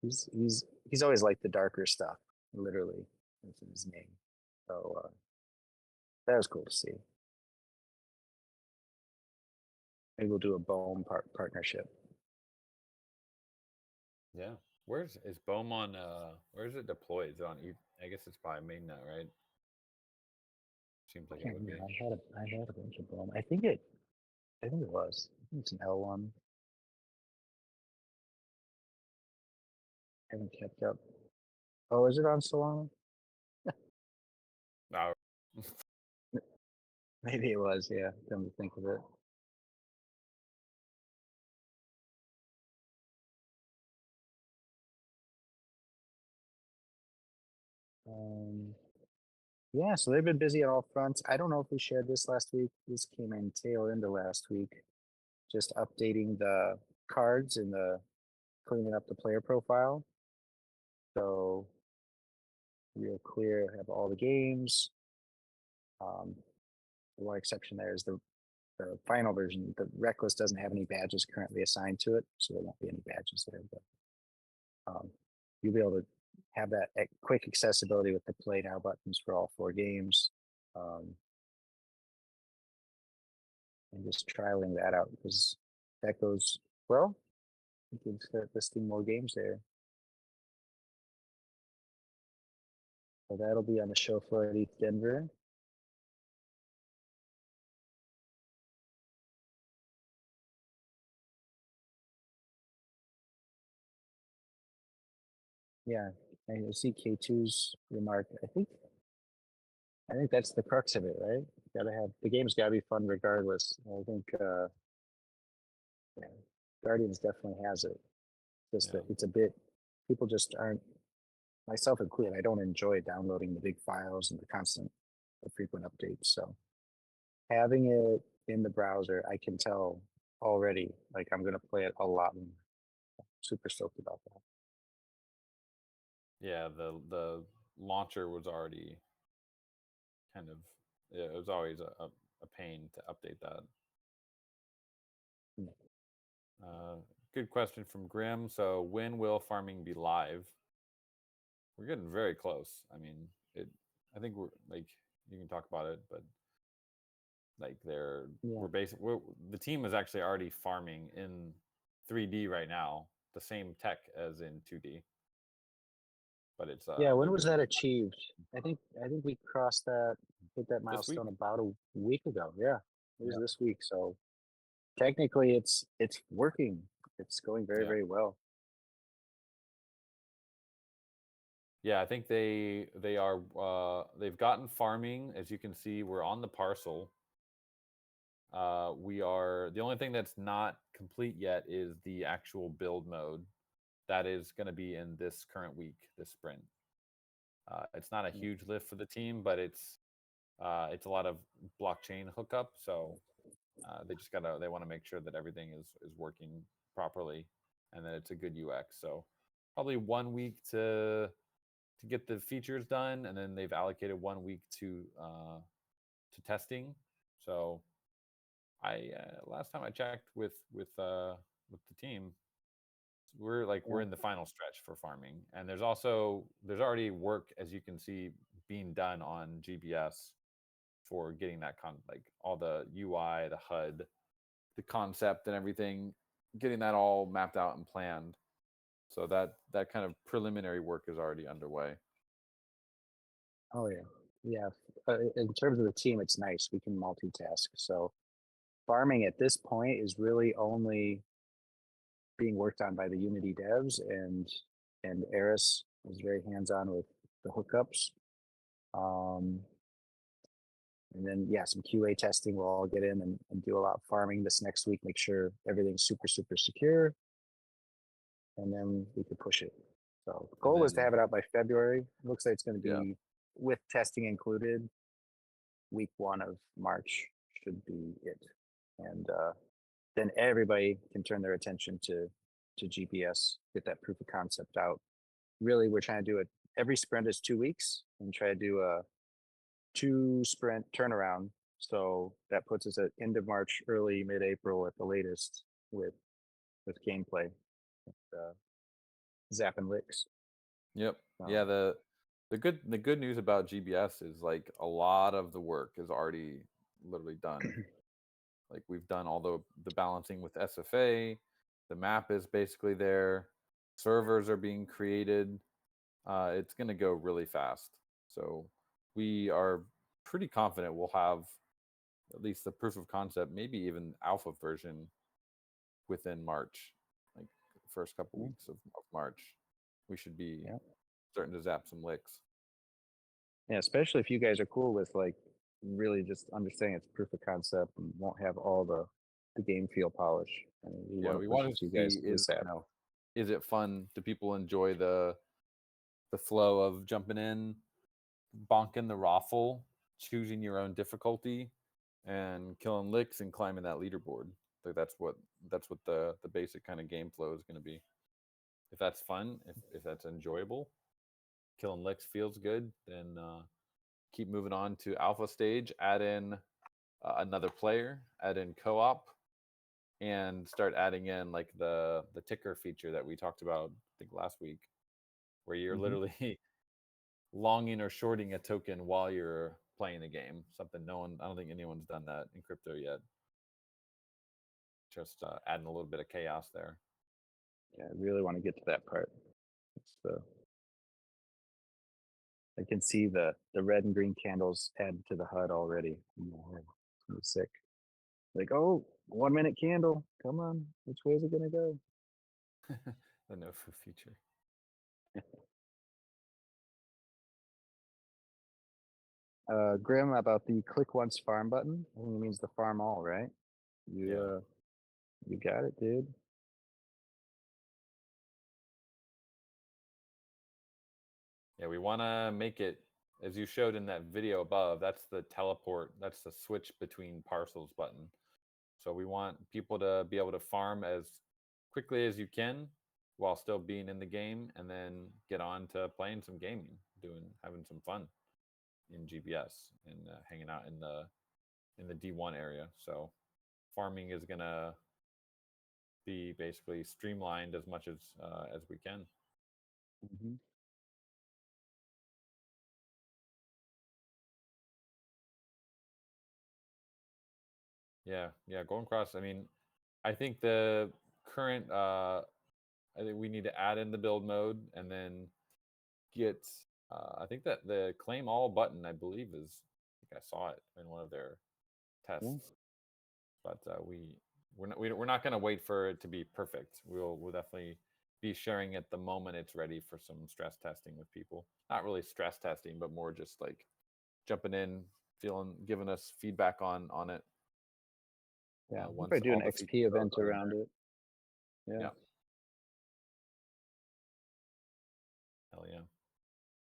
He's always liked the darker stuff. Literally, that's his name. So that was cool to see. Maybe we'll do a Bohm partnership. Yeah. Is Bohm on where is it deployed? Is it on I guess it's by mainnet, right? Seems like it would be. I had a bunch of Bohm. I think it was. I think it's an L1. I haven't kept up. Oh, is it on Solana? No. Maybe it was, yeah. Come to think of it. Yeah, so they've been busy on all fronts. I don't know if we shared this last week. This came in tail into last week. Just updating the cards and cleaning up the player profile. So real clear, have all the games. The one exception there is the final version. The rec list doesn't have any badges currently assigned to it, so there won't be any badges there. But you'll be able to have that quick accessibility with the play now buttons for all 4 games. And just trialing that out because that goes well. We can start listing more games there. So that'll be on the show floor at East Denver. Yeah, and you see K2's remark. I think that's the crux of it, right? Gotta have the game's gotta be fun regardless. I think yeah, Guardians definitely has it. Just Yeah. that it's a bit. People just aren't, myself included. I don't enjoy downloading the big files and the frequent updates. So having it in the browser, I can tell already. Like I'm gonna play it a lot more. Super stoked about that. Yeah, the launcher was already kind of, yeah, it was always a pain to update that. Mm. Good question from Grim. So when will farming be live? We're getting very close. I mean, I think we're like, you can talk about it, but like Yeah. the team is actually already farming in 3D right now, the same tech as in 2D. But it's Yeah. When they're was doing that achieved? I think we crossed that, hit that this week. milestone about a week ago. Yeah, it was Yeah. this week. So technically, it's working. It's going very Yeah. well. Yeah, I think they are they've gotten farming. As you can see, we're on the parcel. We are, the only thing that's not complete yet is the actual build mode. That is going to be in this current week, this sprint. It's not a huge lift for the team, but it's a lot of blockchain hookup. So they want to make sure that everything is working properly and that it's a good UX. So probably 1 week to get the features done, and then they've allocated 1 week to testing. So I last time I checked with the team, we're in the final stretch for farming, and there's already work, as you can see, being done on GBS for getting that like all the UI, the HUD, the concept, and everything, getting that all mapped out and planned. So that kind of preliminary work is already underway. Oh yeah, yeah. In terms of the team, it's nice. We can multitask. So farming at this point is really only being worked on by the Unity devs, and Eris is very hands-on with the hookups. And then yeah, some QA testing. We'll all get in and do a lot of farming this next week. Make sure everything's super secure, and then we could push it. So the goal was to have it out by February. It looks like it's going to be, with testing included, week 1 of March should be it. And then everybody can turn their attention to GPS, get that proof of concept out. Really, we're trying to do it. Every sprint is 2 weeks, and try to do a 2 sprint turnaround. So that puts us at end of March, early mid-April at the latest with gameplay, zap and licks. Yep. Yeah. The good news about GBS is like a lot of the work is already literally done. Like we've done all the balancing with SFA. The map is basically there. Servers are being created. It's going to go really fast. So we are pretty confident we'll have at least the proof of concept, maybe even alpha version within March, like first couple weeks of March. We should be starting to zap some licks. Yeah, especially if you guys are cool with like really just understanding it's proof of concept and won't have all the game feel polish. I mean, We want to you guys see, this app. Is it fun? Do people enjoy the flow of jumping in, bonking the raffle, choosing your own difficulty, and killing licks and climbing that leaderboard? Like that's what the basic kind of game flow is going to be. If that's fun, if that's enjoyable, killing licks feels good, then keep moving on to alpha stage. Add in another player, add in co-op, and start adding in like the ticker feature that we talked about, I think last week, where you're literally longing or shorting a token while you're playing the game. Something I don't think anyone's done that in crypto yet. Just adding a little bit of chaos there. Yeah, I really want to get to that part. I can see the red and green candles added to the HUD already. It's sick. Like, oh, 1 minute candle. Come on, which way is it gonna go? The no food feature. Grim, about the click once farm button. I think it means the farm all, right? You got it, dude. Yeah, we want to make it, as you showed in that video above, that's the teleport, that's the switch between parcels button. So we want people to be able to farm as quickly as you can while still being in the game, and then get on to playing some gaming, having some fun in GBS, and hanging out in the D1 area. So farming is gonna be basically streamlined as much as we can. Mm-hmm. Yeah, going across. I mean, I think the current I think we need to add in the build mode, and then get I think that the claim all button, I believe, is, I think I saw it in one of their tests. Yeah. But we're not going to wait for it to be perfect. We'll definitely be sharing it the moment it's ready for some stress testing with people. Not really stress testing, but more just like jumping in, giving us feedback on it. Yeah, we'll Once probably do all an the XP features event are in around there. it. Yeah. Hell yeah.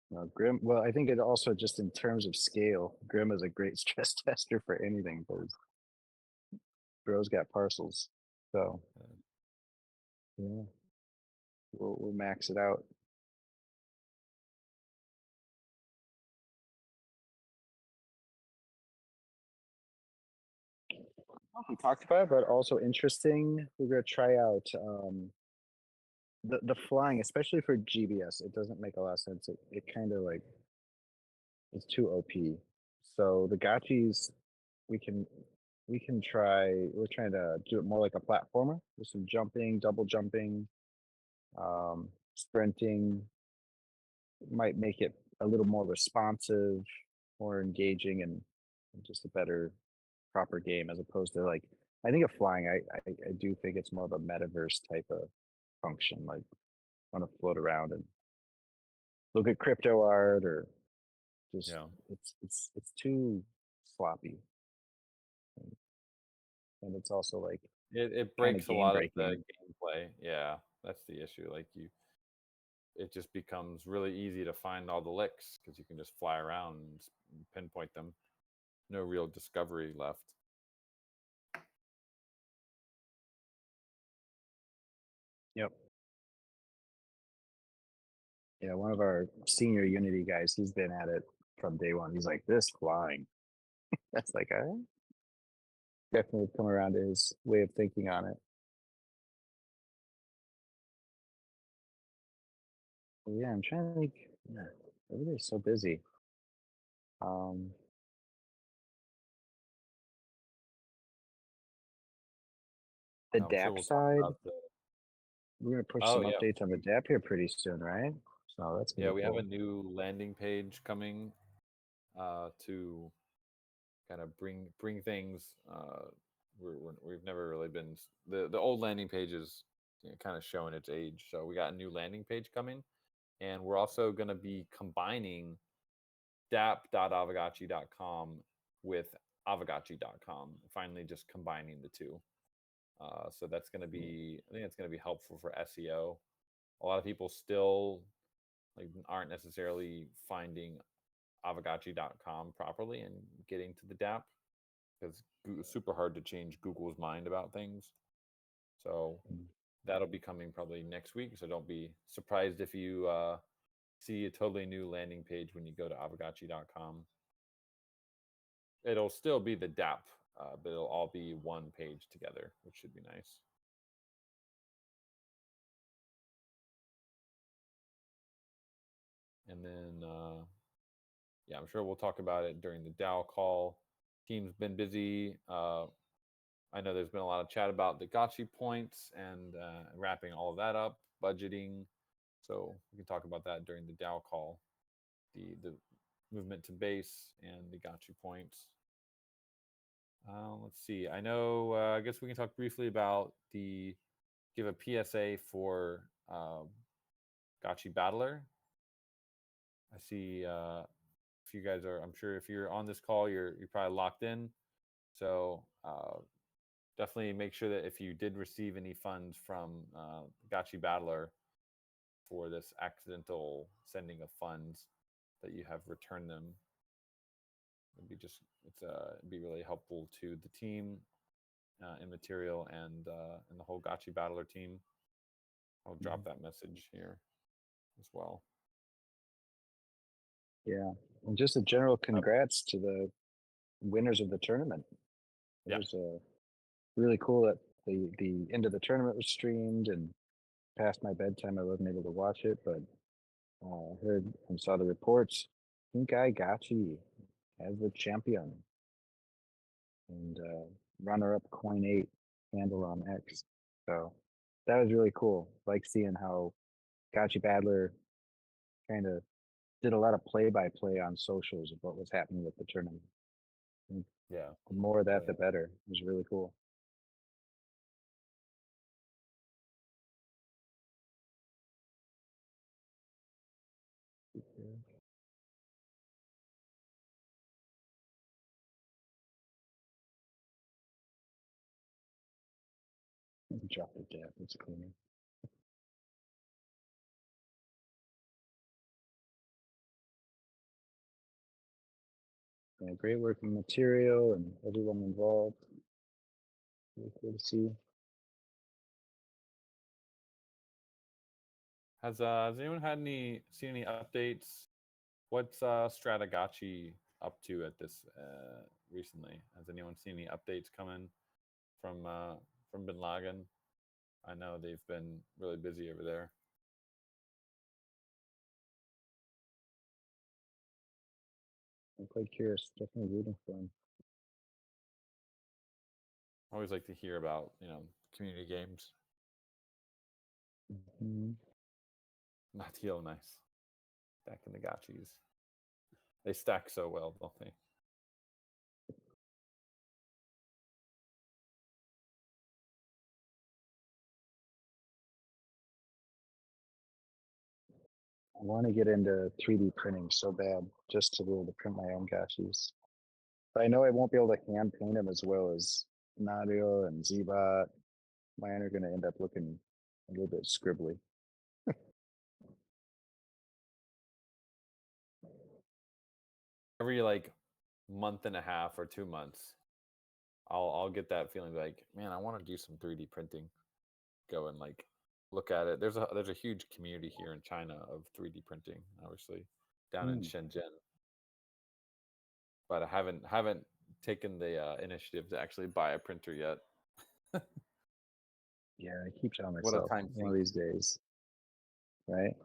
No, Grim. Well, I think it also, just in terms of scale, Grim is a great stress tester for anything, because bro's got parcels. So yeah, we'll max it out. We talked about it, but also interesting. We're gonna try out the flying, especially for GBS. It doesn't make a lot of sense. It kind of like, it's too OP. So the gotchis, we can try. We're trying to do it more like a platformer with some jumping, double jumping, sprinting. Might make it a little more responsive, more engaging, and just a better, proper game, as opposed to, like, I think of flying. I do think it's more of a metaverse type of function. Like, want to float around and look at crypto art, or just Yeah. it's too sloppy, and it's also like It kind of breaks a game lot of the breaking. gameplay. Yeah, that's the issue. Like, it just becomes really easy to find all the licks because you can just fly around and pinpoint them. No real discovery left. Yep. Yeah, one of our senior Unity guys, he's been at it from day one. He's like, this flying. That's like, I definitely come around to his way of thinking on it. But yeah, I'm trying to think. Yeah, everybody's so busy. The I'm sure DApp we'll talk side, about the. we're gonna push Oh some yeah, updates on the DApp here pretty soon, right? So that's gonna yeah. be We have cool. a new landing page coming to kind of bring things. We've never really been the old landing page is, kind of showing its age. So we got a new landing page coming, and we're also going to be combining dap.avagachi.com with avagachi.com. Finally, just combining the two. So that's going to be, I think it's going to be helpful for SEO. A lot of people still like aren't necessarily finding avagachi.com properly and getting to the DAP, because it's super hard to change Google's mind about things. So that'll be coming probably next week. So don't be surprised if you see a totally new landing page when you go to avagachi.com. It'll still be the DAP, but it'll all be one page together, which should be nice. And then, yeah, I'm sure we'll talk about it during the DAO call. Team's been busy. I know there's been a lot of chat about the Gotchi points and wrapping all of that up, budgeting. So we can talk about that during the DAO call, the movement to base and the Gotchi points. Let's see. I know. I guess we can talk briefly about give a PSA for Gotchi Battler. I see. If you guys are, I'm sure if you're on this call, you're probably locked in. So definitely make sure that if you did receive any funds from Gotchi Battler for this accidental sending of funds, that you have returned them. It'd be it'd be really helpful to the team in material and the whole Gotchi Battler team. I'll drop that message here as well. Yeah, and just a general congrats to the winners of the tournament. It was really cool that the end of the tournament was streamed, and past my bedtime I wasn't able to watch it, but I heard and saw the reports. Pink Eye Gotchi as the champion, and runner-up Coin 8 handle on X. So that was really cool. Like seeing how Gotchi Battler kind of did a lot of play-by-play on socials of what was happening with the tournament. And Yeah, the more of that, the better. It was really cool. Drop the gap. It's cleaner. Yeah, great working material and everyone involved. Really cool to see. Has anyone seen any updates? What's Stratagachi up to at this recently? Has anyone seen any updates coming from Bin Laden? I know they've been really busy over there. I'm quite curious. Definitely rooting for him. I always like to hear about community games. Not Heel nice. Back in the Gotchis. They stack so well, don't they? I want to get into 3D printing so bad, just to be able to print my own Gotchis. But I know I won't be able to hand paint them as well as Nadio and Zbot. Mine are going to end up looking a little bit scribbly. Every month and a half or 2 months, I'll get that feeling like, man, I want to do some 3D printing. Go and look at it. There's a huge community here in China of 3D printing, obviously, down in Shenzhen. But I haven't taken the initiative to actually buy a printer yet. Yeah, I keep telling What a myself time one of these days, right?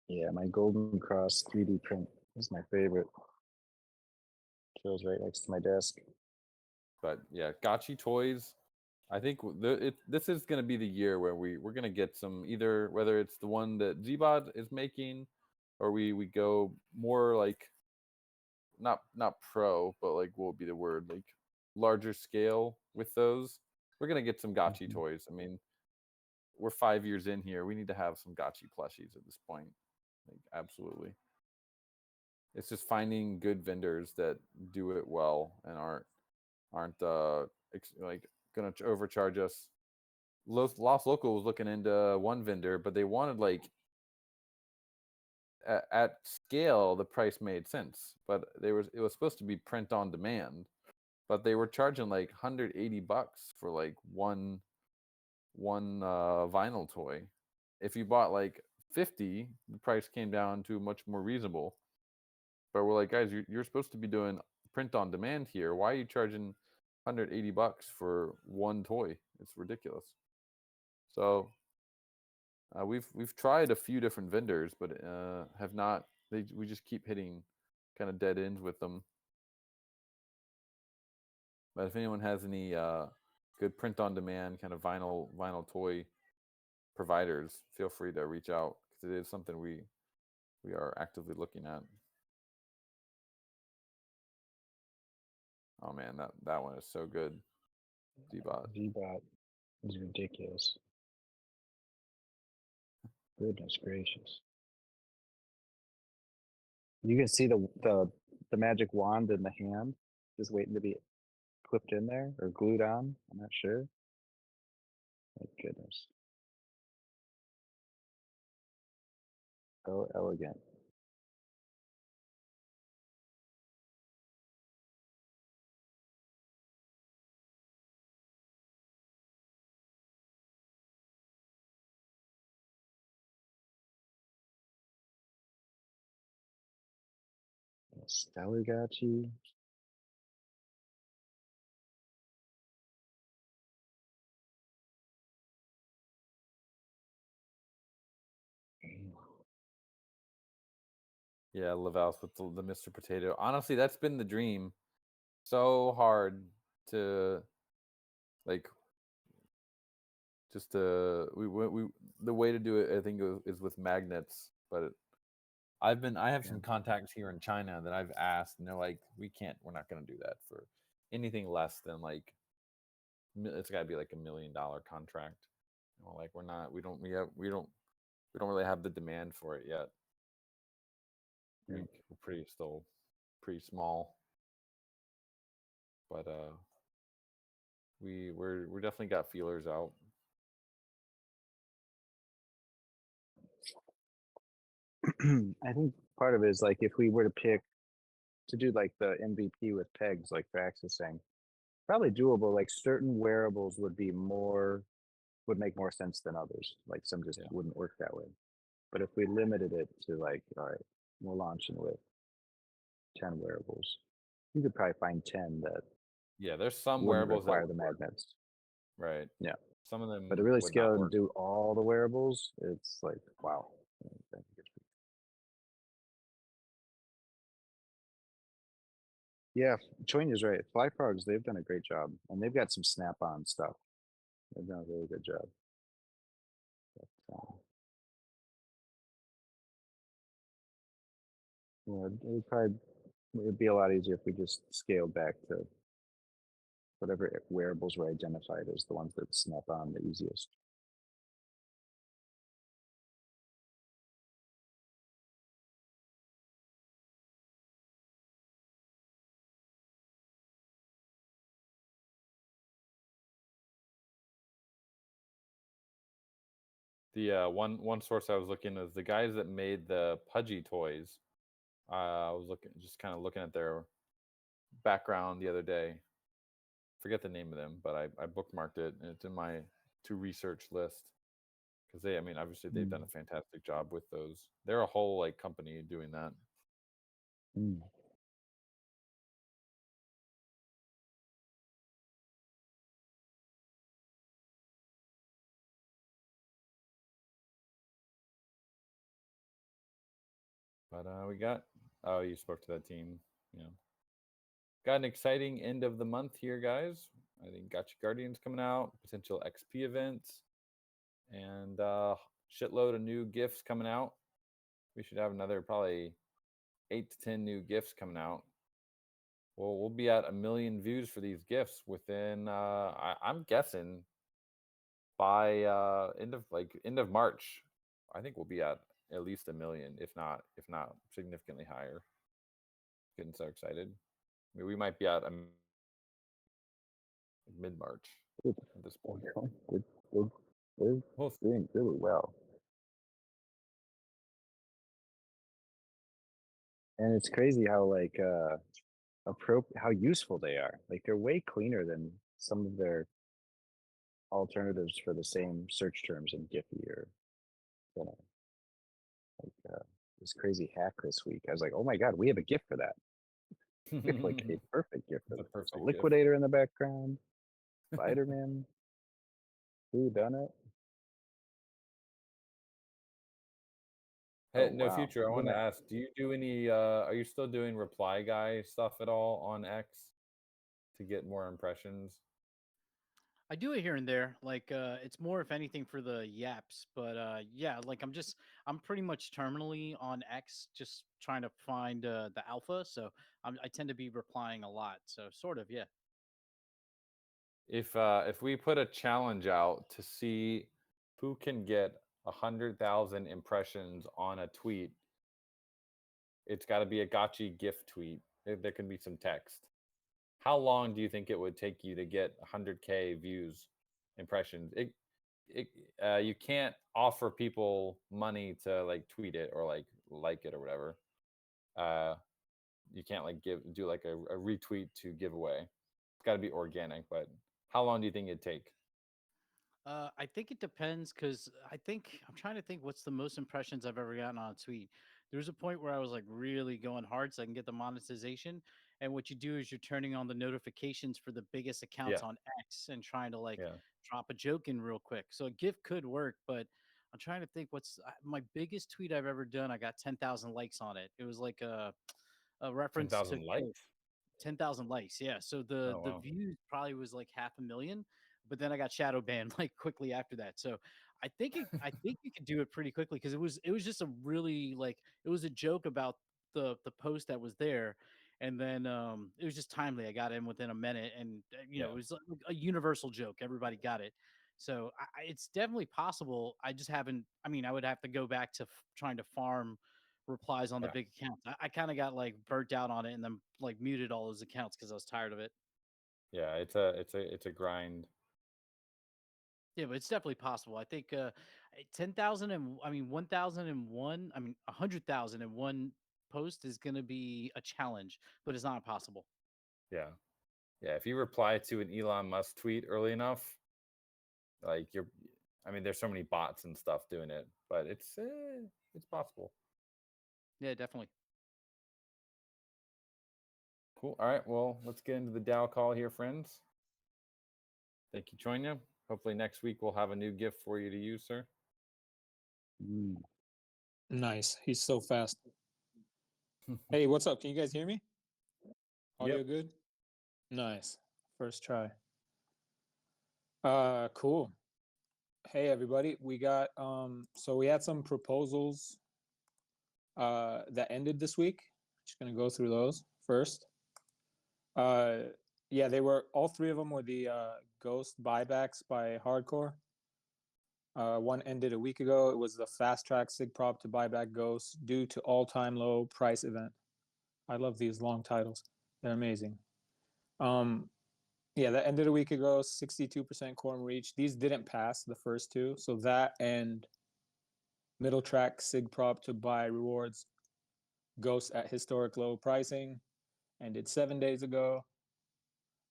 Yeah, my Golden Cross 3D print is my favorite. Chills right next to my desk. But yeah, Gotchi toys. I think this is going to be the year where we're going to get some, either whether it's the one that Zbot is making, or we go more not pro, but what would be the word, larger scale with those. We're going to get some Gotchi toys. I mean, we're 5 years in here. We need to have some Gotchi plushies at this point. Absolutely. It's just finding good vendors that do it well and aren't gonna overcharge us. Lost Local was looking into one vendor, but they wanted at scale the price made sense, but it was supposed to be print on demand, but they were charging $180 for one vinyl toy. If you bought 50, the price came down to much more reasonable. But we're like, guys, you're supposed to be doing print on demand here. Why are you charging $180 for one toy? It's ridiculous. So we've tried a few different vendors, but have not. We just keep hitting kind of dead ends with them. But if anyone has any good print on demand kind of vinyl toy providers, feel free to reach out, because it is something we are actively looking at. Oh man, that one is so good. Zbot is ridiculous. Goodness gracious! You can see the magic wand in the hand, just waiting to be clipped in there or glued on. I'm not sure. My goodness. So elegant. Stellar Gotchi. Yeah, Laval's with the Mr. Potato. Honestly, that's been the dream. So hard to like just we the way to do it I think is with magnets, but I have some contacts here in China that I've asked and they're like we're not going to do that for anything less than like it's got to be like $1 million contract. And we're like we don't really have the demand for it yet. We're still pretty small. But we're definitely got feelers out. I think part of it is like if we were to pick to do like the MVP with pegs, like Drax is saying, probably doable. Like certain wearables would make more sense than others. Like some just wouldn't work that way. But if we limited it to like, all right, we're launching with 10 wearables, you could probably find 10 that there's some wouldn't wearables require that the magnets. Right. Yeah. Some of them But to really would scale not and work. do all the wearables, it's like, wow. Yeah, Choin is right. Fly Frogs, they've done a great job. And they've got some snap-on stuff. They've done a really good job. But, it'd be a lot easier if we just scaled back to whatever wearables were identified as the ones that snap on the easiest. The one source I was looking is the guys that made the Pudgy toys. I was kind of looking at their background the other day. Forget the name of them, but I bookmarked it and it's in my to research list because obviously they've done a fantastic job with those. They're a whole like company doing that. But you spoke to that team. Yeah. Got an exciting end of the month here, guys. I think Gotcha Guardians coming out, potential XP events, and shitload of new GIFs coming out. We should have another probably 8 to 10 new GIFs coming out. Well, we'll be at 1 million views for these GIFs within I'm guessing by end of March. I think we'll be at least 1 million, if not significantly higher. Getting so excited. We might be at mid-March at this point. They're doing really well. And it's crazy how like how useful they are. Like they're way cleaner than some of their alternatives for the same search terms in Giphy or this crazy hack this week. I was like, oh my god, we have a GIF for that. It's like a perfect GIF for that. A liquidator in the background. Spider-Man. Who done it? Hey, no future. I want to ask, do you do any are you still doing reply guy stuff at all on X to get more impressions? I do it here and there. Like it's more if anything for the yaps, but yeah, like I'm pretty much terminally on X just trying to find the alpha, so I tend to be replying a lot. So sort of, yeah. If we put a challenge out to see who can get 100,000 impressions on a tweet, it's got to be a Gotchi GIF tweet. There can be some text. How long do you think it would take you to get 100K views, impressions? you can't offer people money to like tweet it or like it or whatever. You can't like do like a retweet to give away. It's got to be organic. But how long do you think it'd take? I think it depends because I'm trying to think what's the most impressions I've ever gotten on a tweet. There was a point where I was like really going hard so I can get the monetization. And what you do is you're turning on the notifications for the biggest accounts Yeah, on X and trying to like yeah, drop a joke in real quick. So a GIF could work, but I'm trying to think what's my biggest tweet I've ever done. I got 10,000 likes on it. It was like a ten reference to thousand likes. 10,000 likes. Yeah. So Oh the wow. views probably was like 500,000, but then I got shadow banned like quickly after that. So I think you could do it pretty quickly because it was just a really like it was a joke about the post that was there. And then it was just timely. I got in within a minute, and you know Yeah, it was like a universal joke. Everybody got it, so it's definitely possible. I just haven't. I mean, I would have to go back to trying to farm replies on the yeah, big accounts. I kind of got like burnt out on it and then like muted all those accounts because I was tired of it. yeah. It's a grind. Yeah, but it's definitely possible. I think 10,000 and I mean 1,001, I mean 100,001 post is going to be a challenge, but it's not impossible. Yeah, yeah. If you reply to an Elon Musk tweet early enough, like you're, I mean, there's so many bots and stuff doing it, but it's possible. Yeah, definitely. Cool. All right. Well, let's get into the DAO call here, friends. Thank you, Chonya. Hopefully next week we'll have a new gift for you to use, sir. Mm. Nice. He's so fast. Hey, what's up? Can you guys hear me? Audio Yep. good? Nice. First try. Cool. Hey everybody. We got so we had some proposals that ended this week. Just gonna go through those first. Yeah, they were all three of them were the ghost buybacks by Hardcore. One ended a week ago. It was the fast track sig prop to buy back ghosts due to all-time low price event. I love these long titles. They're amazing. Yeah, that ended a week ago. 62% quorum reach. These didn't pass the first two, so that and middle track sig prop to buy rewards ghosts at historic low pricing ended 7 days ago.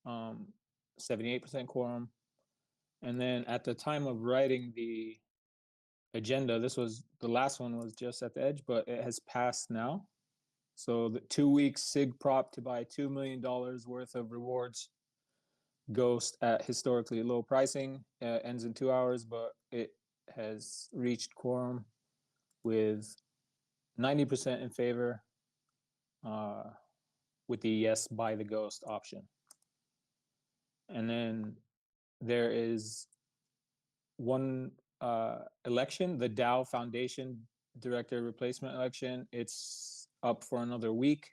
78% quorum. And then at the time of writing the agenda, this was the last one was just at the edge, but it has passed now. So the 2 week sig prop to buy $2 million worth of rewards ghost at historically low pricing ends in 2 hours, but it has reached quorum with 90% in favor with the yes buy the ghost option. And then there is one election, the DAO Foundation Director Replacement election. It's up for another week,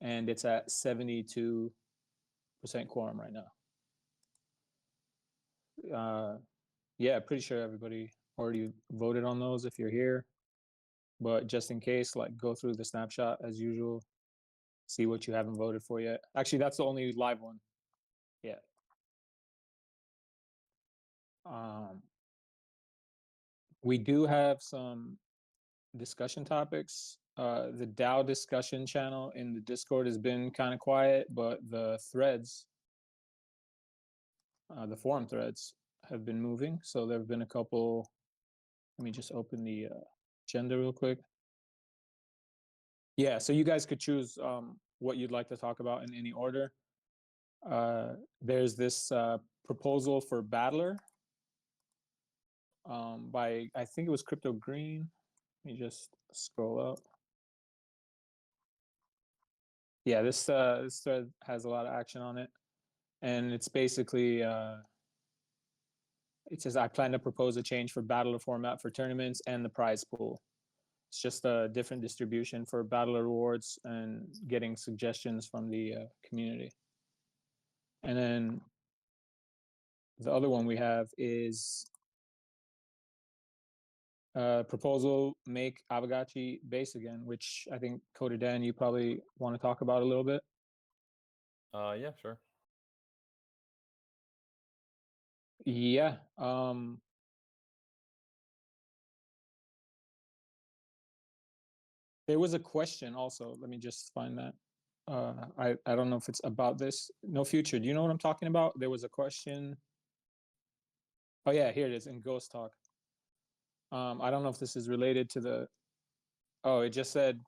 and it's at 72% quorum right now. Yeah, pretty sure everybody already voted on those if you're here. But just in case, like go through the snapshot as usual, see what you haven't voted for yet. Actually, that's the only live one. Yeah. We do have some discussion topics. The DAO discussion channel in the Discord has been kind of quiet, but the threads, the forum threads, have been moving. So there have been a couple. Let me just open the agenda real quick. Yeah, so you guys could choose what you'd like to talk about in any order. There's this proposal for Battler by, I think it was Crypto Green. Let me just scroll up. Yeah, this thread has a lot of action on it. And it's basically, it says, I plan to propose a change for Battler format for tournaments and the prize pool. It's just a different distribution for Battler rewards and getting suggestions from the community. And then the other one we have is proposal, make Aavegotchi base again, which I think Coda Dan, you probably want to talk about a little bit. Yeah, sure. Yeah. There was a question also. Let me just find that. I don't know if it's about this. No Future. Do you know what I'm talking about? There was a question. Oh yeah, here it is in Ghost Talk. I don't know if this is related to the. Oh, it just said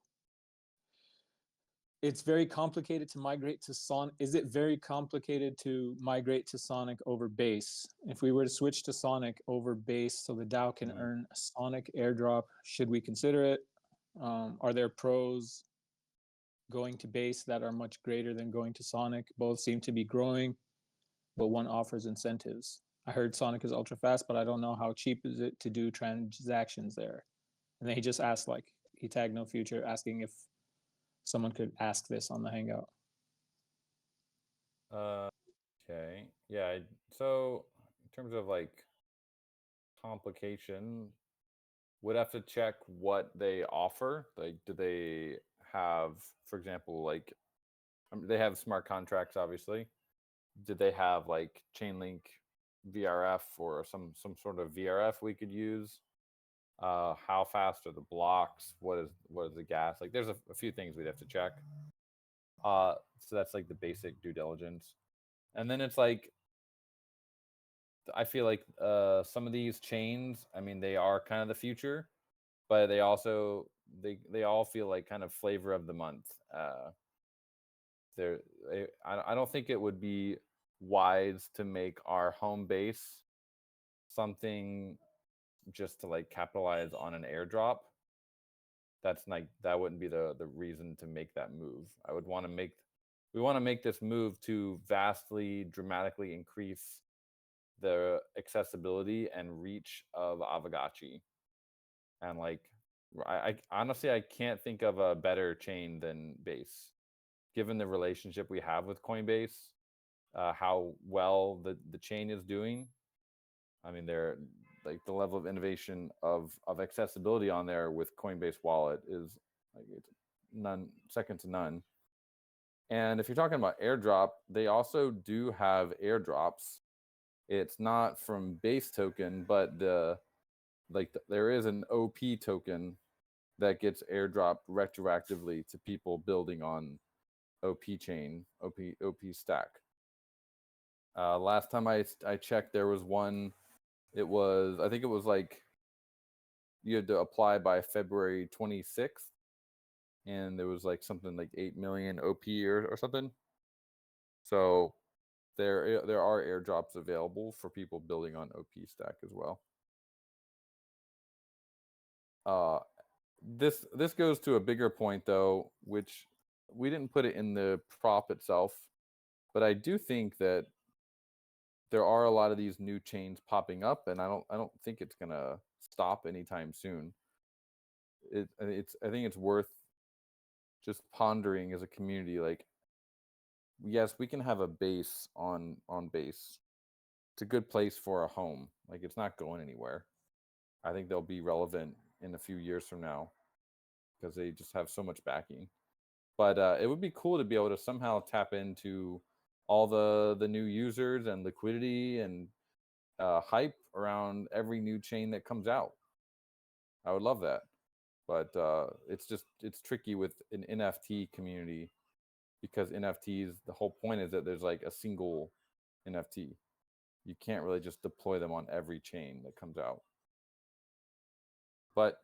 it's very complicated to migrate to Sonic. Is it very complicated to migrate to Sonic over base? If we were to switch to Sonic over base so the DAO can earn a Sonic airdrop, should we consider it? Are there pros going to base that are much greater than going to Sonic? Both seem to be growing, but one offers incentives. I heard Sonic is ultra fast, but I don't know how cheap is it to do transactions there. And then he just asked, like, he tagged No Future asking if someone could ask this on the Hangout. Okay. Yeah. So in terms of like complication, would have to check what they offer. Like, do they have, for example, like they have smart contracts, obviously. Did they have like Chainlink VRF or some sort of VRF we could use? How fast are the blocks? What is the gas? Like, there's a few things we'd have to check. So that's like the basic due diligence, and then it's like I feel like some of these chains, I mean, they are kind of the future, but they also they all feel like kind of flavor of the month. There, I don't think it would be wise to make our home base something just to like capitalize on an airdrop. That's like that wouldn't be the reason to make that move. I would want to make we want to make this move to vastly dramatically increase the accessibility and reach of Aavegotchi. And like I honestly I can't think of a better chain than Base, given the relationship we have with Coinbase, how well the chain is doing. I mean, they're like the level of innovation of accessibility on there with Coinbase Wallet is like it's none second to none. And if you're talking about airdrop, they also do have airdrops. It's not from Base token, but there is an OP token that gets airdropped retroactively to people building on OP chain, OP stack. Last time I checked, there was one. I think it was like you had to apply by February 26th, and there was like something like 8 million OP or something. So there are airdrops available for people building on OP stack as well. This goes to a bigger point though, which we didn't put it in the prop itself, but I do think that there are a lot of these new chains popping up, and I don't think it's gonna stop anytime soon. I think it's worth just pondering as a community. Like, yes, we can have a base on base. It's a good place for a home. Like, it's not going anywhere. I think they'll be relevant in a few years from now because they just have so much backing. But it would be cool to be able to somehow tap into all the new users and liquidity and hype around every new chain that comes out. I would love that, but it's tricky with an NFT community because NFTs, the whole point is that there's like a single NFT. You can't really just deploy them on every chain that comes out. But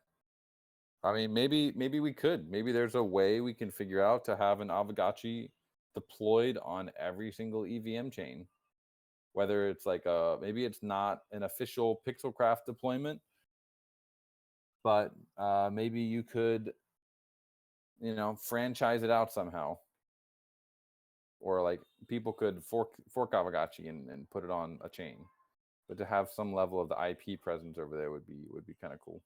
I mean, maybe we could. Maybe there's a way we can figure out to have an Aavegotchi deployed on every single EVM chain. Whether it's like maybe it's not an official Pixelcraft deployment, but maybe you could, franchise it out somehow, or like people could fork Aavegotchi and put it on a chain. But to have some level of the IP presence over there would be kind of cool.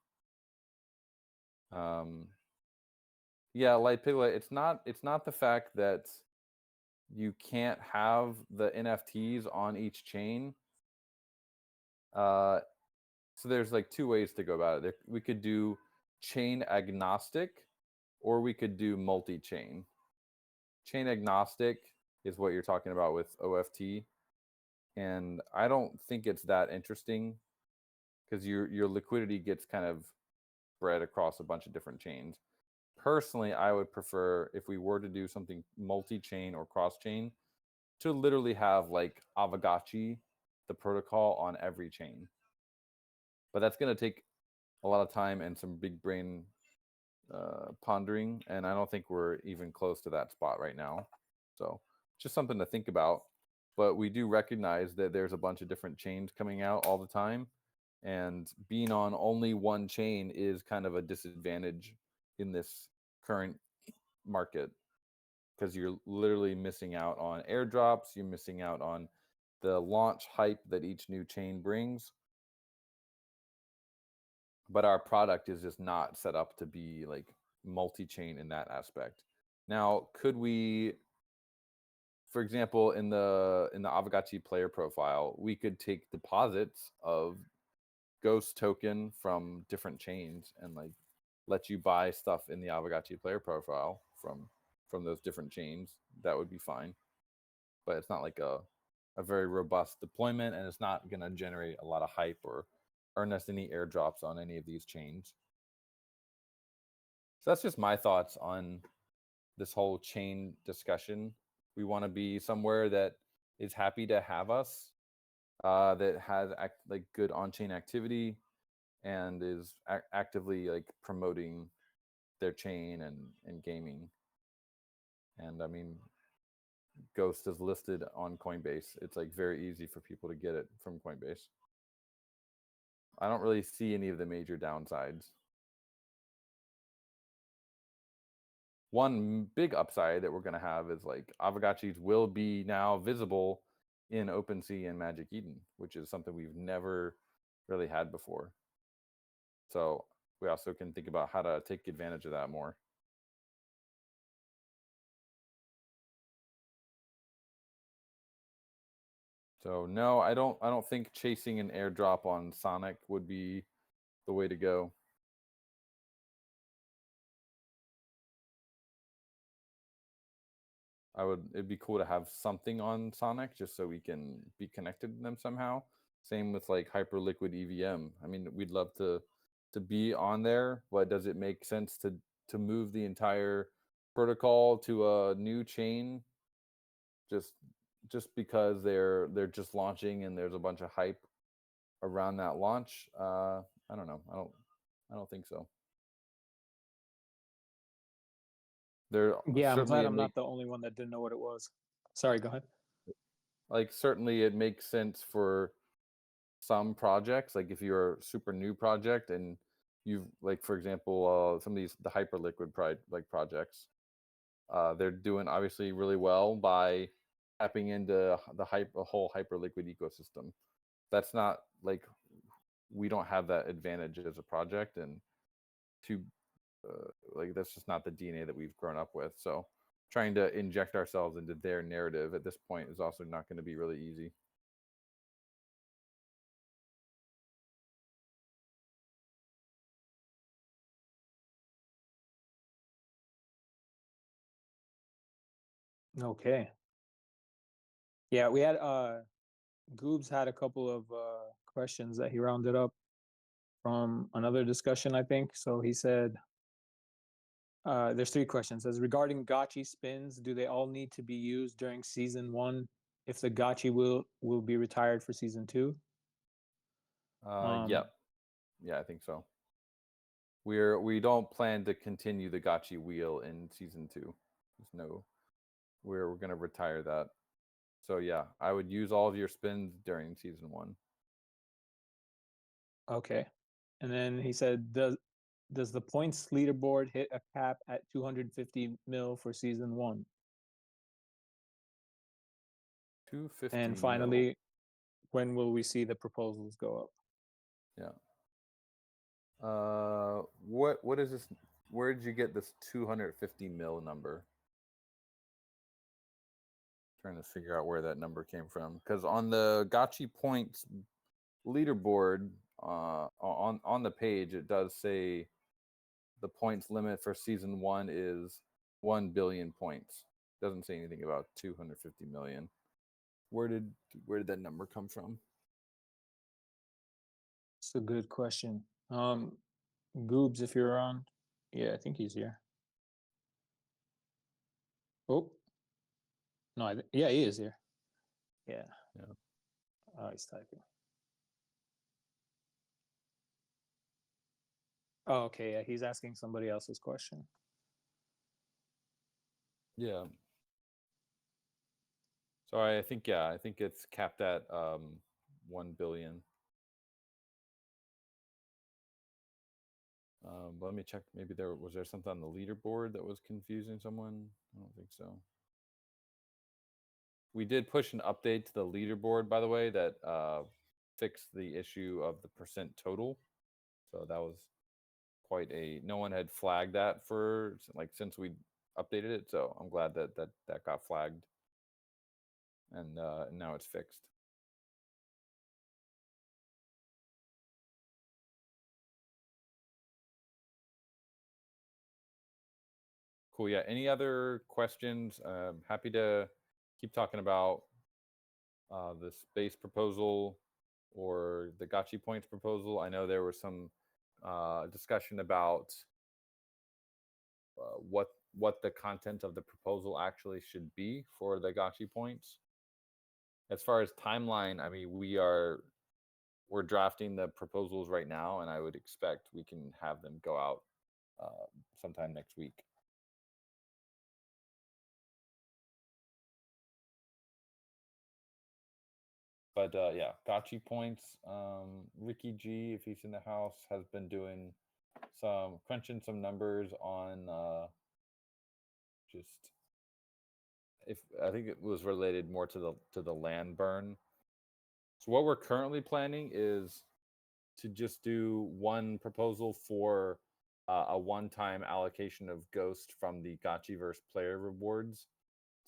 Yeah, Light Piglet. It's not the fact that you can't have the NFTs on each chain. So there's like two ways to go about it. We could do chain agnostic, or we could do multi-chain. Chain agnostic is what you're talking about with OFT. and I don't think it's that interesting because your liquidity gets kind of spread across a bunch of different chains. Personally, I would prefer, if we were to do something multi-chain or cross-chain, to literally have like Avagachi, the protocol, on every chain. But that's going to take a lot of time and some big brain pondering, and I don't think we're even close to that spot right now. So just something to think about. But we do recognize that there's a bunch of different chains coming out all the time, and being on only one chain is kind of a disadvantage in this current market, because you're literally missing out on airdrops, you're missing out on the launch hype that each new chain brings. But our product is just not set up to be like multi-chain in that aspect. Now, could we, for example, in the Avagachi player profile, we could take deposits of Ghost token from different chains and like let you buy stuff in the Avagachi player profile from those different chains. That would be fine. But it's not like a very robust deployment, and it's not going to generate a lot of hype or earn us any airdrops on any of these chains. So that's just my thoughts on this whole chain discussion. We want to be somewhere that is happy to have us, that has like good on-chain activity, and is actively like promoting their chain and gaming. And I mean, Ghost is listed on Coinbase. It's like very easy for people to get it from Coinbase. I don't really see any of the major downsides. One big upside that we're going to have is like Avagachis will be now visible in OpenSea and Magic Eden, which is something we've never really had before. So we also can think about how to take advantage of that more. So no, I don't think chasing an airdrop on Sonic would be the way to go. It'd be cool to have something on Sonic just so we can be connected to them somehow. Same with like Hyperliquid EVM. I mean, we'd love to be on there, but does it make sense to move the entire protocol to a new chain just because they're just launching and there's a bunch of hype around that launch? I don't know. I don't think so. Yeah, I'm glad I'm not the only one that didn't know what it was. Sorry, go ahead. Like, certainly it makes sense for some projects, like if you're a super new project and you've, like, for example, some of these the Hyperliquid projects, they're doing obviously really well by tapping into the whole Hyperliquid ecosystem. That's not like, we don't have that advantage as a project, and to like, that's just not the DNA that we've grown up with. So trying to inject ourselves into their narrative at this point is also not going to be really easy. Okay. Yeah, we had Goobs had a couple of questions that he rounded up from another discussion, I think. So he said, there's three questions. Says, regarding Gotchi spins, do they all need to be used during season 1 if the Gotchi will be retired for season 2? Yeah, I think so. We don't plan to continue the Gotchi wheel in season 2. There's no, we're gonna retire that. So yeah, I would use all of your spins during season 1. Okay. And then he said, does the points leaderboard hit a cap at 250 mil for season 1? 250 And mil. finally, when will we see the proposals go up? Yeah. What is this? Where did you get this 250 mil number? Trying to figure out where that number came from, because on the Gotchi points leaderboard, on the page, it does say the points limit for season 1 is 1 billion points. Doesn't say anything about 250 million. Where did that number come from? It's a good question. Goobs, if you're around. Yeah, I think he's here. Oh. No, yeah, he is here. Yeah. Yeah. Oh, he's typing. Oh, okay. Yeah, he's asking somebody else's question. Yeah. So I think it's capped at 1 billion. But let me check. Maybe there was something on the leaderboard that was confusing someone. I don't think so. We did push an update to the leaderboard, by the way, that fixed the issue of the percent total. So that was quite a. No one had flagged that for since we updated it. So I'm glad that got flagged, and now it's fixed. Cool. Yeah. Any other questions? Happy to keep talking about the space proposal or the Gotchi points proposal. I know there was some discussion about what the content of the proposal actually should be for the Gotchi points. As far as timeline, I mean, we're drafting the proposals right now, and I would expect we can have them go out sometime next week. But yeah, Gotchi points. Ricky G, if he's in the house, has been doing crunching some numbers on just if I think it was related more to the land burn. So what we're currently planning is to just do one proposal for a one-time allocation of Ghost from the Gotchiverse player rewards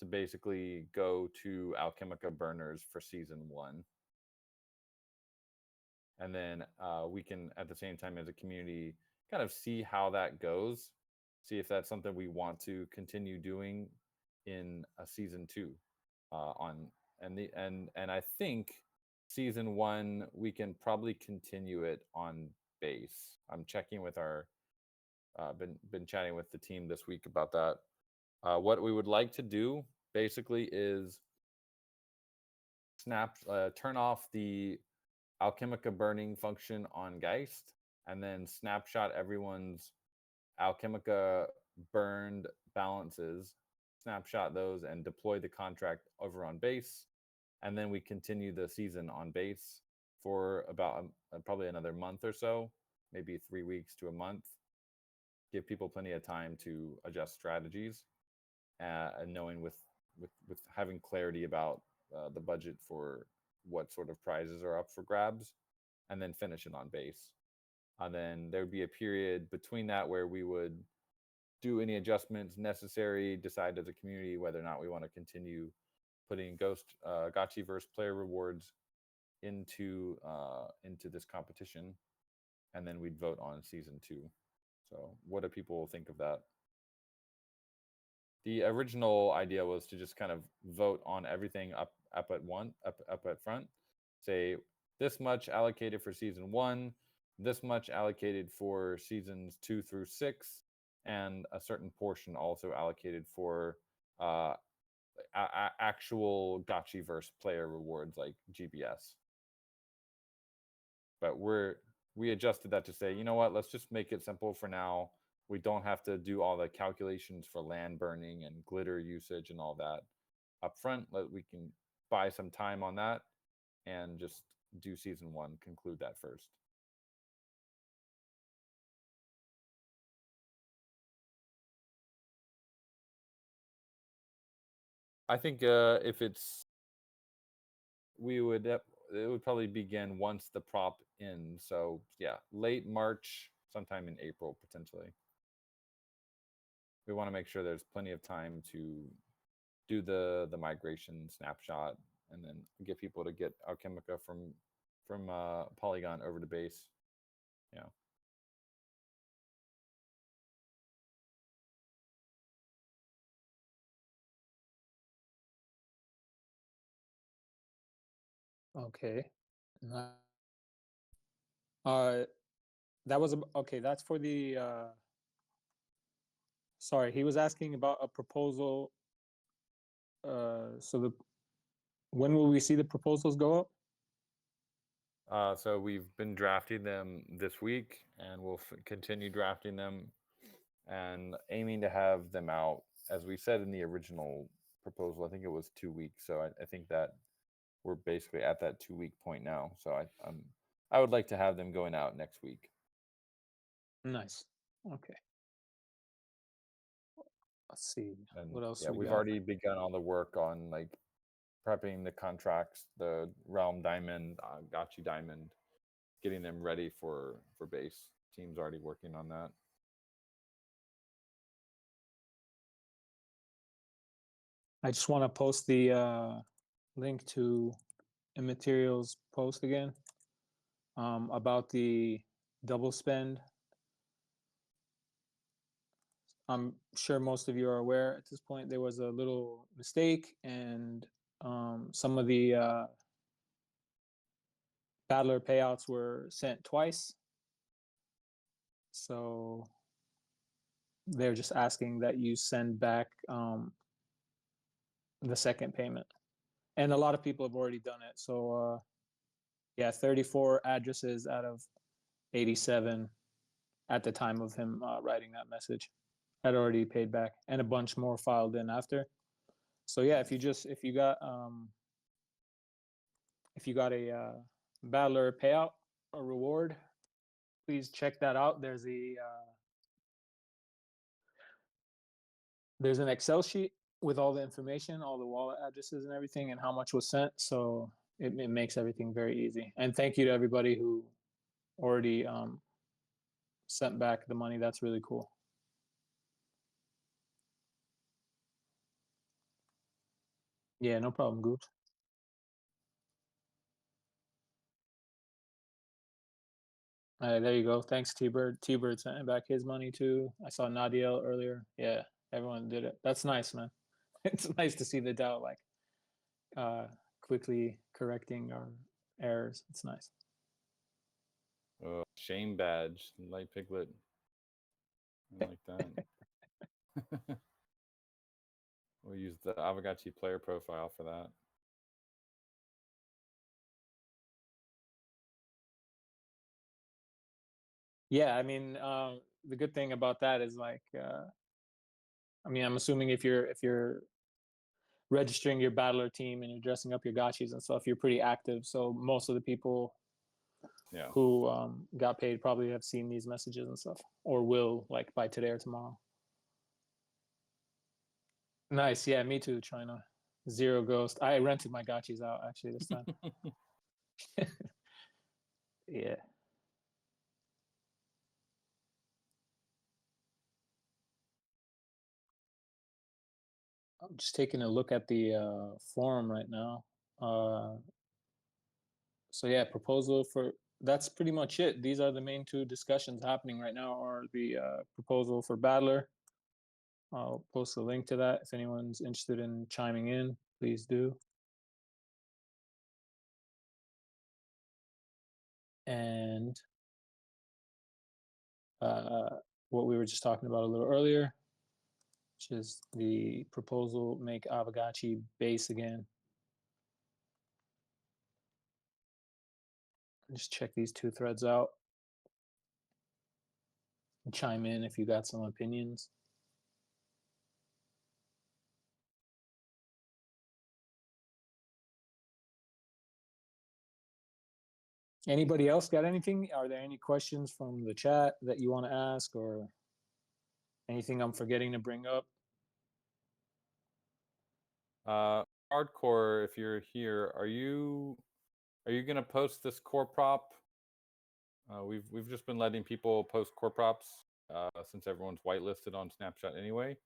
to basically go to Alchemica burners for season 1. And then we can, at the same time as a community, kind of see how that goes, see if that's something we want to continue doing in a season 2. And I think season 1 we can probably continue it on base. I'm checking with our been chatting with the team this week about that. What we would like to do basically is turn off the Alchemica burning function on Geist, and then snapshot everyone's Alchemica burned balances, snapshot those, and deploy the contract over on base. And then we continue the season on base for about probably another month or so, maybe 3 weeks to a month. Give people plenty of time to adjust strategies, and knowing with having clarity about the budget for what sort of prizes are up for grabs, and then finish it on base. And then there would be a period between that where we would do any adjustments necessary, decide as a community whether or not we want to continue putting Gotchiverse player rewards into this competition, and then we'd vote on season 2. So what do people think of that? The original idea was to just kind of vote on everything up at front. Say this much allocated for season 1, this much allocated for seasons 2 through 6, and a certain portion also allocated for actual Gotchiverse player rewards like GBS. But we adjusted that to say, you know what, let's just make it simple for now. We don't have to do all the calculations for land burning and glitter usage and all that up front. We can buy some time on that and just do season 1, conclude that first. I think if it's, it would probably begin once the prop ends. So yeah, late March, sometime in April potentially. We want to make sure there's plenty of time to do the migration snapshot, and then get people to get Alchemica from Polygon over to base. Yeah. Okay. That was okay. That's for the. Sorry, he was asking about a proposal. So when will we see the proposals go up? So we've been drafting them this week, and we'll continue drafting them, and aiming to have them out, as we said in the original proposal. I think it was 2 weeks. So I think that we're basically at that 2 week point now. So I would like to have them going out next week. Nice. Okay. Let's see. And What else yeah, we we've got? already begun all the work on like prepping the contracts, the Realm Diamond, Gotchi Diamond, getting them ready for base. Team's already working on that. I just want to post the link to Immaterial's post again about the double spend. I'm sure most of you are aware at this point there was a little mistake, and some of the battler payouts were sent twice. So they're just asking that you send back the second payment. And a lot of people have already done it. So yeah, 34 addresses out of 87 at the time of him writing that message had already paid back, and a bunch more filed in after. So yeah, if you got a battler payout, a reward, please check that out. There's an Excel sheet with all the information, all the wallet addresses and everything, and how much was sent. So it makes everything very easy. And thank you to everybody who already sent back the money. That's really cool. Yeah, no problem, Goop. There you go. Thanks, T-Bird. T-Bird sent back his money too. I saw Nadiel earlier. Yeah, everyone did it. That's nice, man. It's nice to see the DAO like quickly correcting our errors. It's nice. Shame badge, Light Piglet. I like that. We'll use the Avagachi player profile for that. Yeah, I mean, the good thing about that is like, I mean, I'm assuming if you're registering your battler team and you're dressing up your gotchis and stuff, you're pretty active. So most of the people who got paid probably have seen these messages and stuff, or will like by today or tomorrow. Nice. Yeah, me too, China. Zero ghost. I rented my gotchis out actually this time. Yeah. I'm just taking a look at the forum right now. So yeah, proposal for, that's pretty much it. These are the main two discussions happening right now, are the proposal for battler. I'll post a link to that if anyone's interested in chiming in, please do. And what we were just talking about a little earlier, which is the proposal, make Avagachi base again. Just check these two threads out. And chime in if you got some opinions. Anybody else got anything? Are there any questions from the chat that you want to ask, or anything I'm forgetting to bring up? Hardcore, if you're here, are you gonna post this core prop? We've just been letting people post core props since everyone's whitelisted on Snapchat anyway.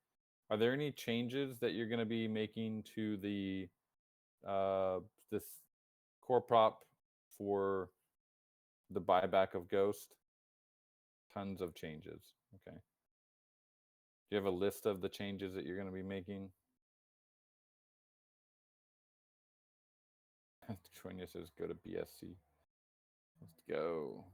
Are there any changes that you're going to be making to the this core prop for the buyback of Ghost? Tons of changes. Okay. Do you have a list of the changes that you're going to be making? Chuenya says go to BSC. Let's go.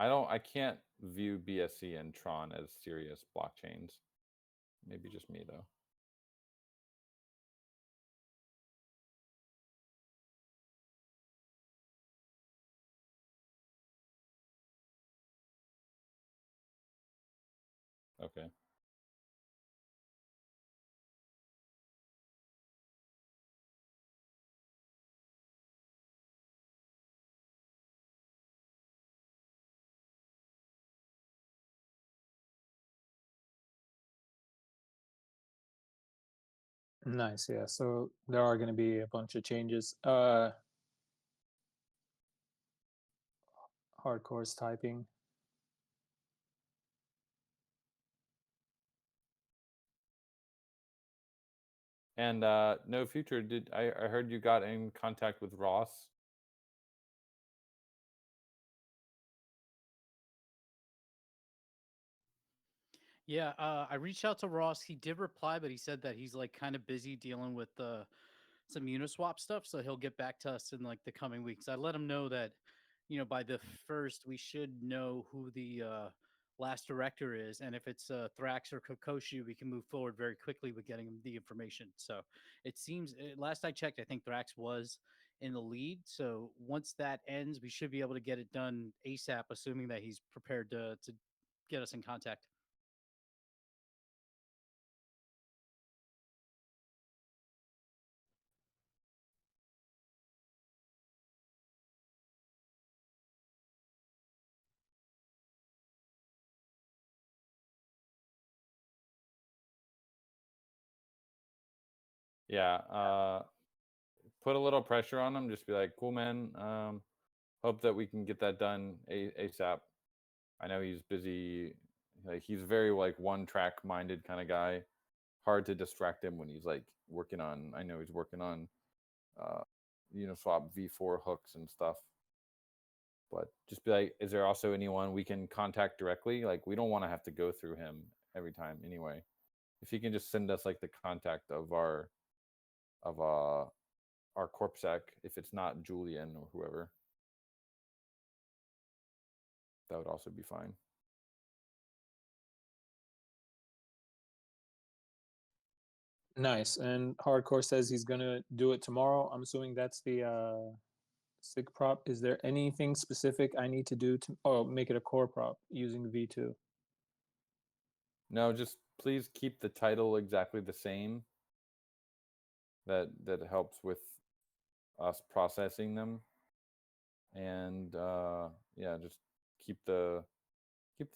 I can't view BSC and Tron as serious blockchains. Maybe just me though. Okay. Nice. Yeah. So there are going to be a bunch of changes. Hardcore's typing. And no future. Did I heard you got in contact with Ross? Yeah, I reached out to Ross. He did reply, but he said that he's like kind of busy dealing with some Uniswap stuff, so he'll get back to us in like the coming weeks. I let him know that, by the first we should know who the last director is, and if it's Thrax or Kokoshi, we can move forward very quickly with getting the information. So it seems, last I checked, I think Thrax was in the lead. So once that ends, we should be able to get it done ASAP, assuming that he's prepared to get us in contact. Yeah. Put a little pressure on him. Just be like, cool, man. Hope that we can get that done ASAP. I know he's busy. Like he's very like one track minded kind of guy. Hard to distract him when he's like working on. I know he's working on Uniswap V4 hooks and stuff. But just be like, is there also anyone we can contact directly? Like we don't want to have to go through him every time anyway. If he can just send us like the contact of our corpsec, if it's not Julian or whoever, that would also be fine. Nice. And Hardcore says he's gonna do it tomorrow. I'm assuming that's the SIG prop. Is there anything specific I need to do to make it a core prop using V2? No, just please keep the title exactly the same. That helps with us processing them. And yeah, just keep the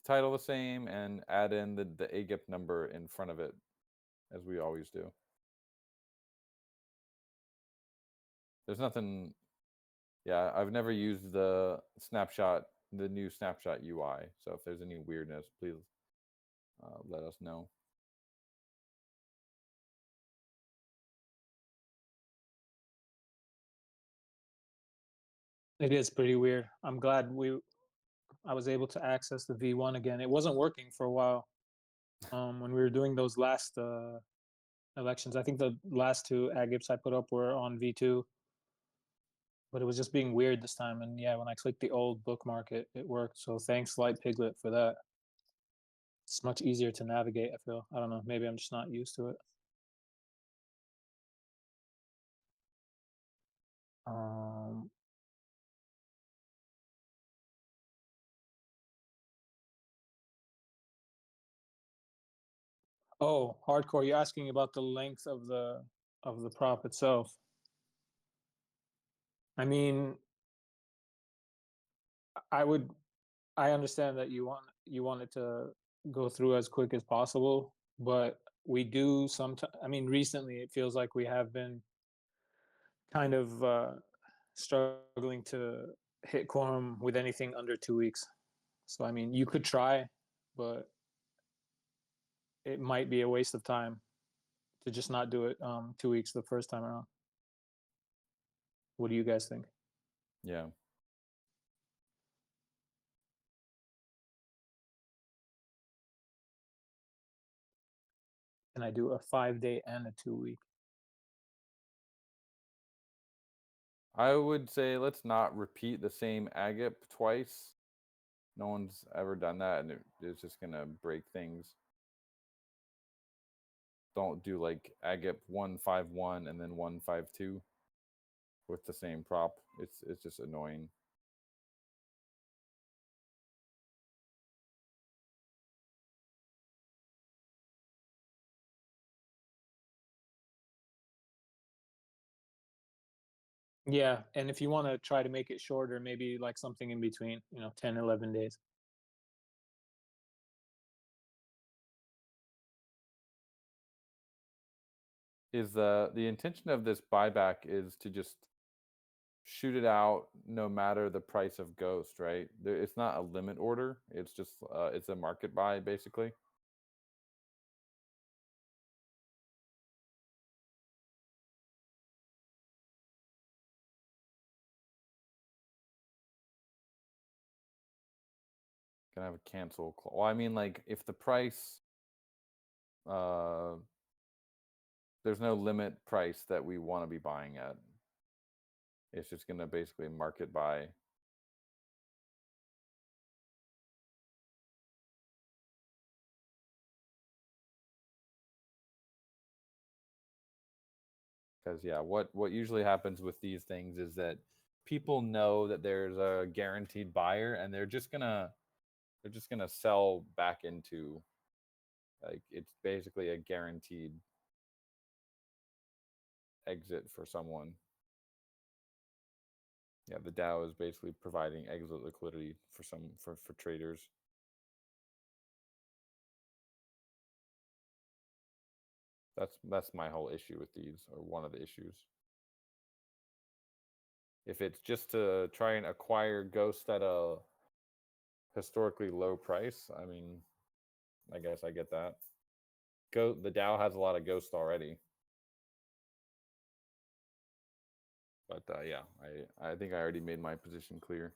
title the same and add in the AGIP number in front of it, as we always do. There's nothing. Yeah, I've never used the new snapshot UI. So if there's any weirdness, please let us know. It is pretty weird. I'm glad I was able to access the V1 again. It wasn't working for a while when we were doing those last elections. I think the last two AGIPs I put up were on V2, but it was just being weird this time. And yeah, when I clicked the old bookmark, it worked. So thanks, Light Piglet, for that. It's much easier to navigate, I feel. I don't know, maybe I'm just not used to it. Oh, Hardcore, you're asking about the length of the prop itself. I mean, I understand that you want it to go through as quick as possible, but we do sometimes. I mean, recently it feels like we have been kind of struggling to hit quorum with anything under 2 weeks. So I mean, you could try, but it might be a waste of time to just not do it 2 weeks the first time around. What do you guys think? Yeah. Can I do a 5-day and a 2-week? I would say let's not repeat the same agip twice. No one's ever done that, and it's just gonna break things. Don't do like agip 151 and then 152 with the same prop. It's just annoying. Yeah, and if you want to try to make it shorter, maybe like something in between, 10, 11 days. Is the intention of this buyback is to just shoot it out no matter the price of Ghost, right? It's not a limit order. It's just it's a market buy basically. Can I have a cancel clause? Well, I mean, like if the price, there's no limit price that we want to be buying at. It's just gonna basically market buy. Because yeah, what usually happens with these things is that people know that there's a guaranteed buyer, and they're just gonna sell back into, like, it's basically a guaranteed exit for someone. Yeah, the DAO is basically providing exit liquidity for for traders. That's my whole issue with these, or one of the issues. If it's just to try and acquire Ghost at a historically low price, I mean, I guess I get that. The DAO has a lot of Ghost already. But yeah, I think I already made my position clear.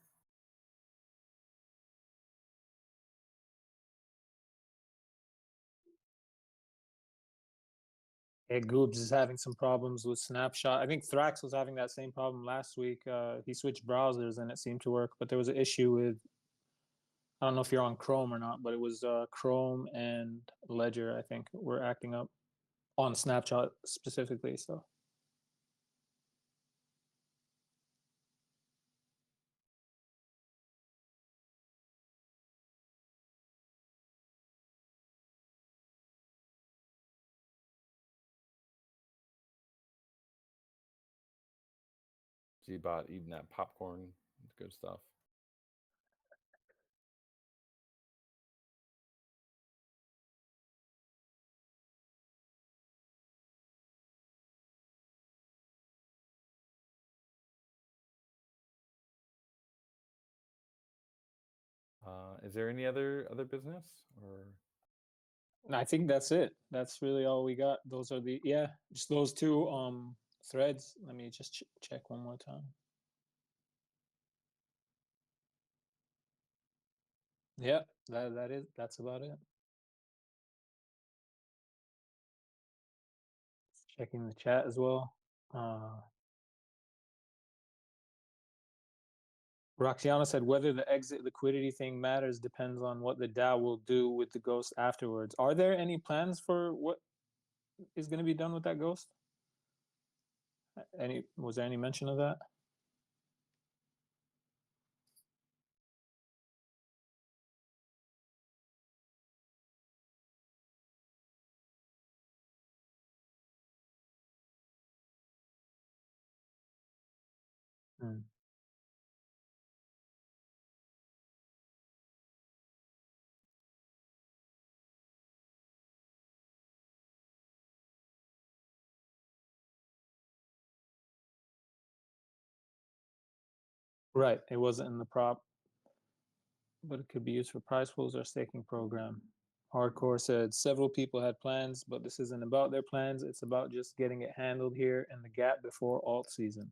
Hey, Goobs is having some problems with Snapshot. I think Thrax was having that same problem last week. He switched browsers and it seemed to work, but there was an issue with, I don't know if you're on Chrome or not, but it was Chrome and Ledger, I think, were acting up on Snapchat specifically. So Gbot eating that popcorn, good stuff. Is there any other business, or I think that's it. That's really all we got. Those are just those two threads. Let me just check one more time. Yeah, that's about it. Checking the chat as well. Roxiana said whether the exit liquidity thing matters depends on what the DAO will do with the ghost afterwards. Are there any plans for what is going to be done with that ghost? Was there any mention of that? Hmm. Right, it wasn't in the prop, but it could be used for prize pools or staking program. Hardcore said several people had plans, but this isn't about their plans. It's about just getting it handled here in the gap before alt season.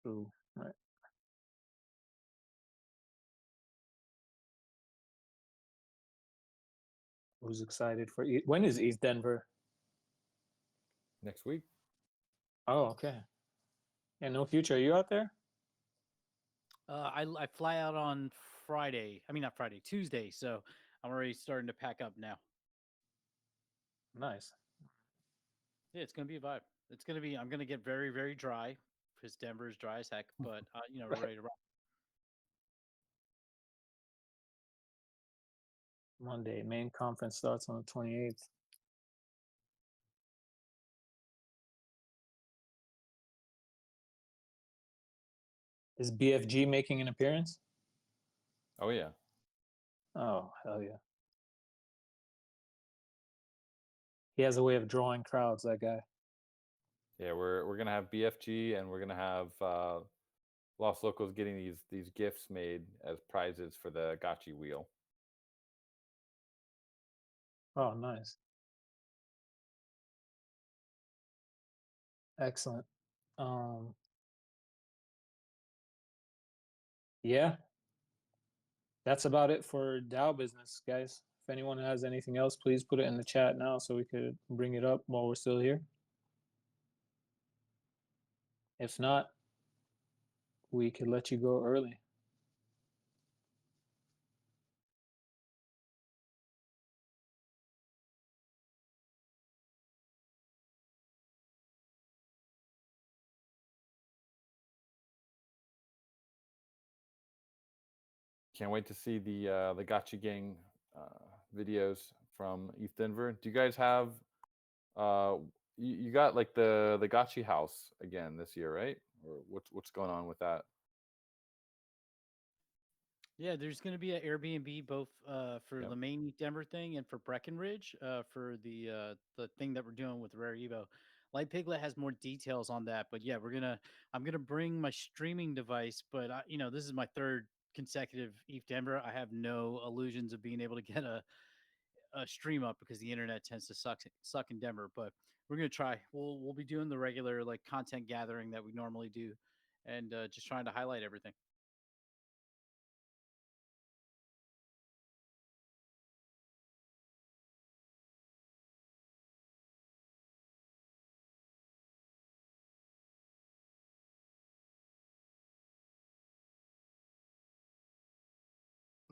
True, right. who's excited for when is East Denver? Next week. Oh, okay. And no future. Are you out there? I fly out on Friday. I mean, not Friday, Tuesday. So I'm already starting to pack up now. Nice. Yeah, it's gonna be a vibe. It's gonna be. I'm gonna get very, very dry because Denver is dry as heck. But we're ready to rock. Monday, main conference starts on the 28th. Is BFG making an appearance? Oh yeah. Oh, hell yeah. He has a way of drawing crowds, that guy. Yeah, we're gonna have BFG, and we're gonna have Lost Locals getting these GIFs made as prizes for the Gotchi wheel. Oh, nice. Excellent. Yeah, that's about it for DAO business, guys. If anyone has anything else, please put it in the chat now so we could bring it up while we're still here. If not, we could let you go early. Can't wait to see the Gotchi Gang videos from East Denver. Do you guys have you got like the Gotchi house again this year, right? Or what's going on with that? Yeah, there's going to be an Airbnb both for Yep. the main Denver thing and for Breckenridge for the thing that we're doing with Rare Evo. Light Piglet has more details on that, but yeah, I'm gonna bring my streaming device, but this is my third consecutive ETH Denver. I have no illusions of being able to get a stream up because the internet tends to suck in Denver. But we're gonna try. We'll be doing the regular like content gathering that we normally do, and just trying to highlight everything.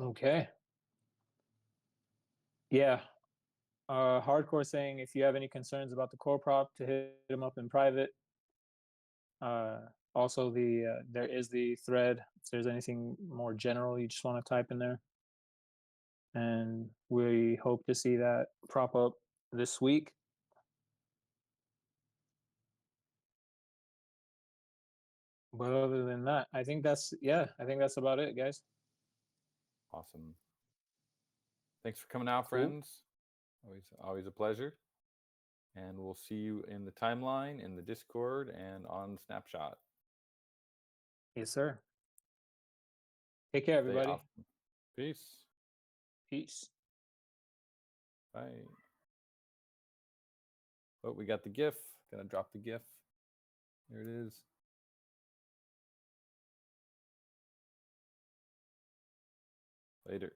Okay. Yeah. Hardcore saying if you have any concerns about the core prop to hit him up in private. Also, there is the thread. If there's anything more general you just want to type in there, and we hope to see that prop up this week. But other than that, I think that's about it, guys. Awesome. Thanks for coming out, Cool. friends. Always a pleasure. And we'll see you in the timeline, in the Discord, and on Snapshot. Yes, sir. Take care, Stay everybody. awesome. Peace. Peace. Bye. Oh, we got the GIF. Gonna drop the GIF. Here it is. Later.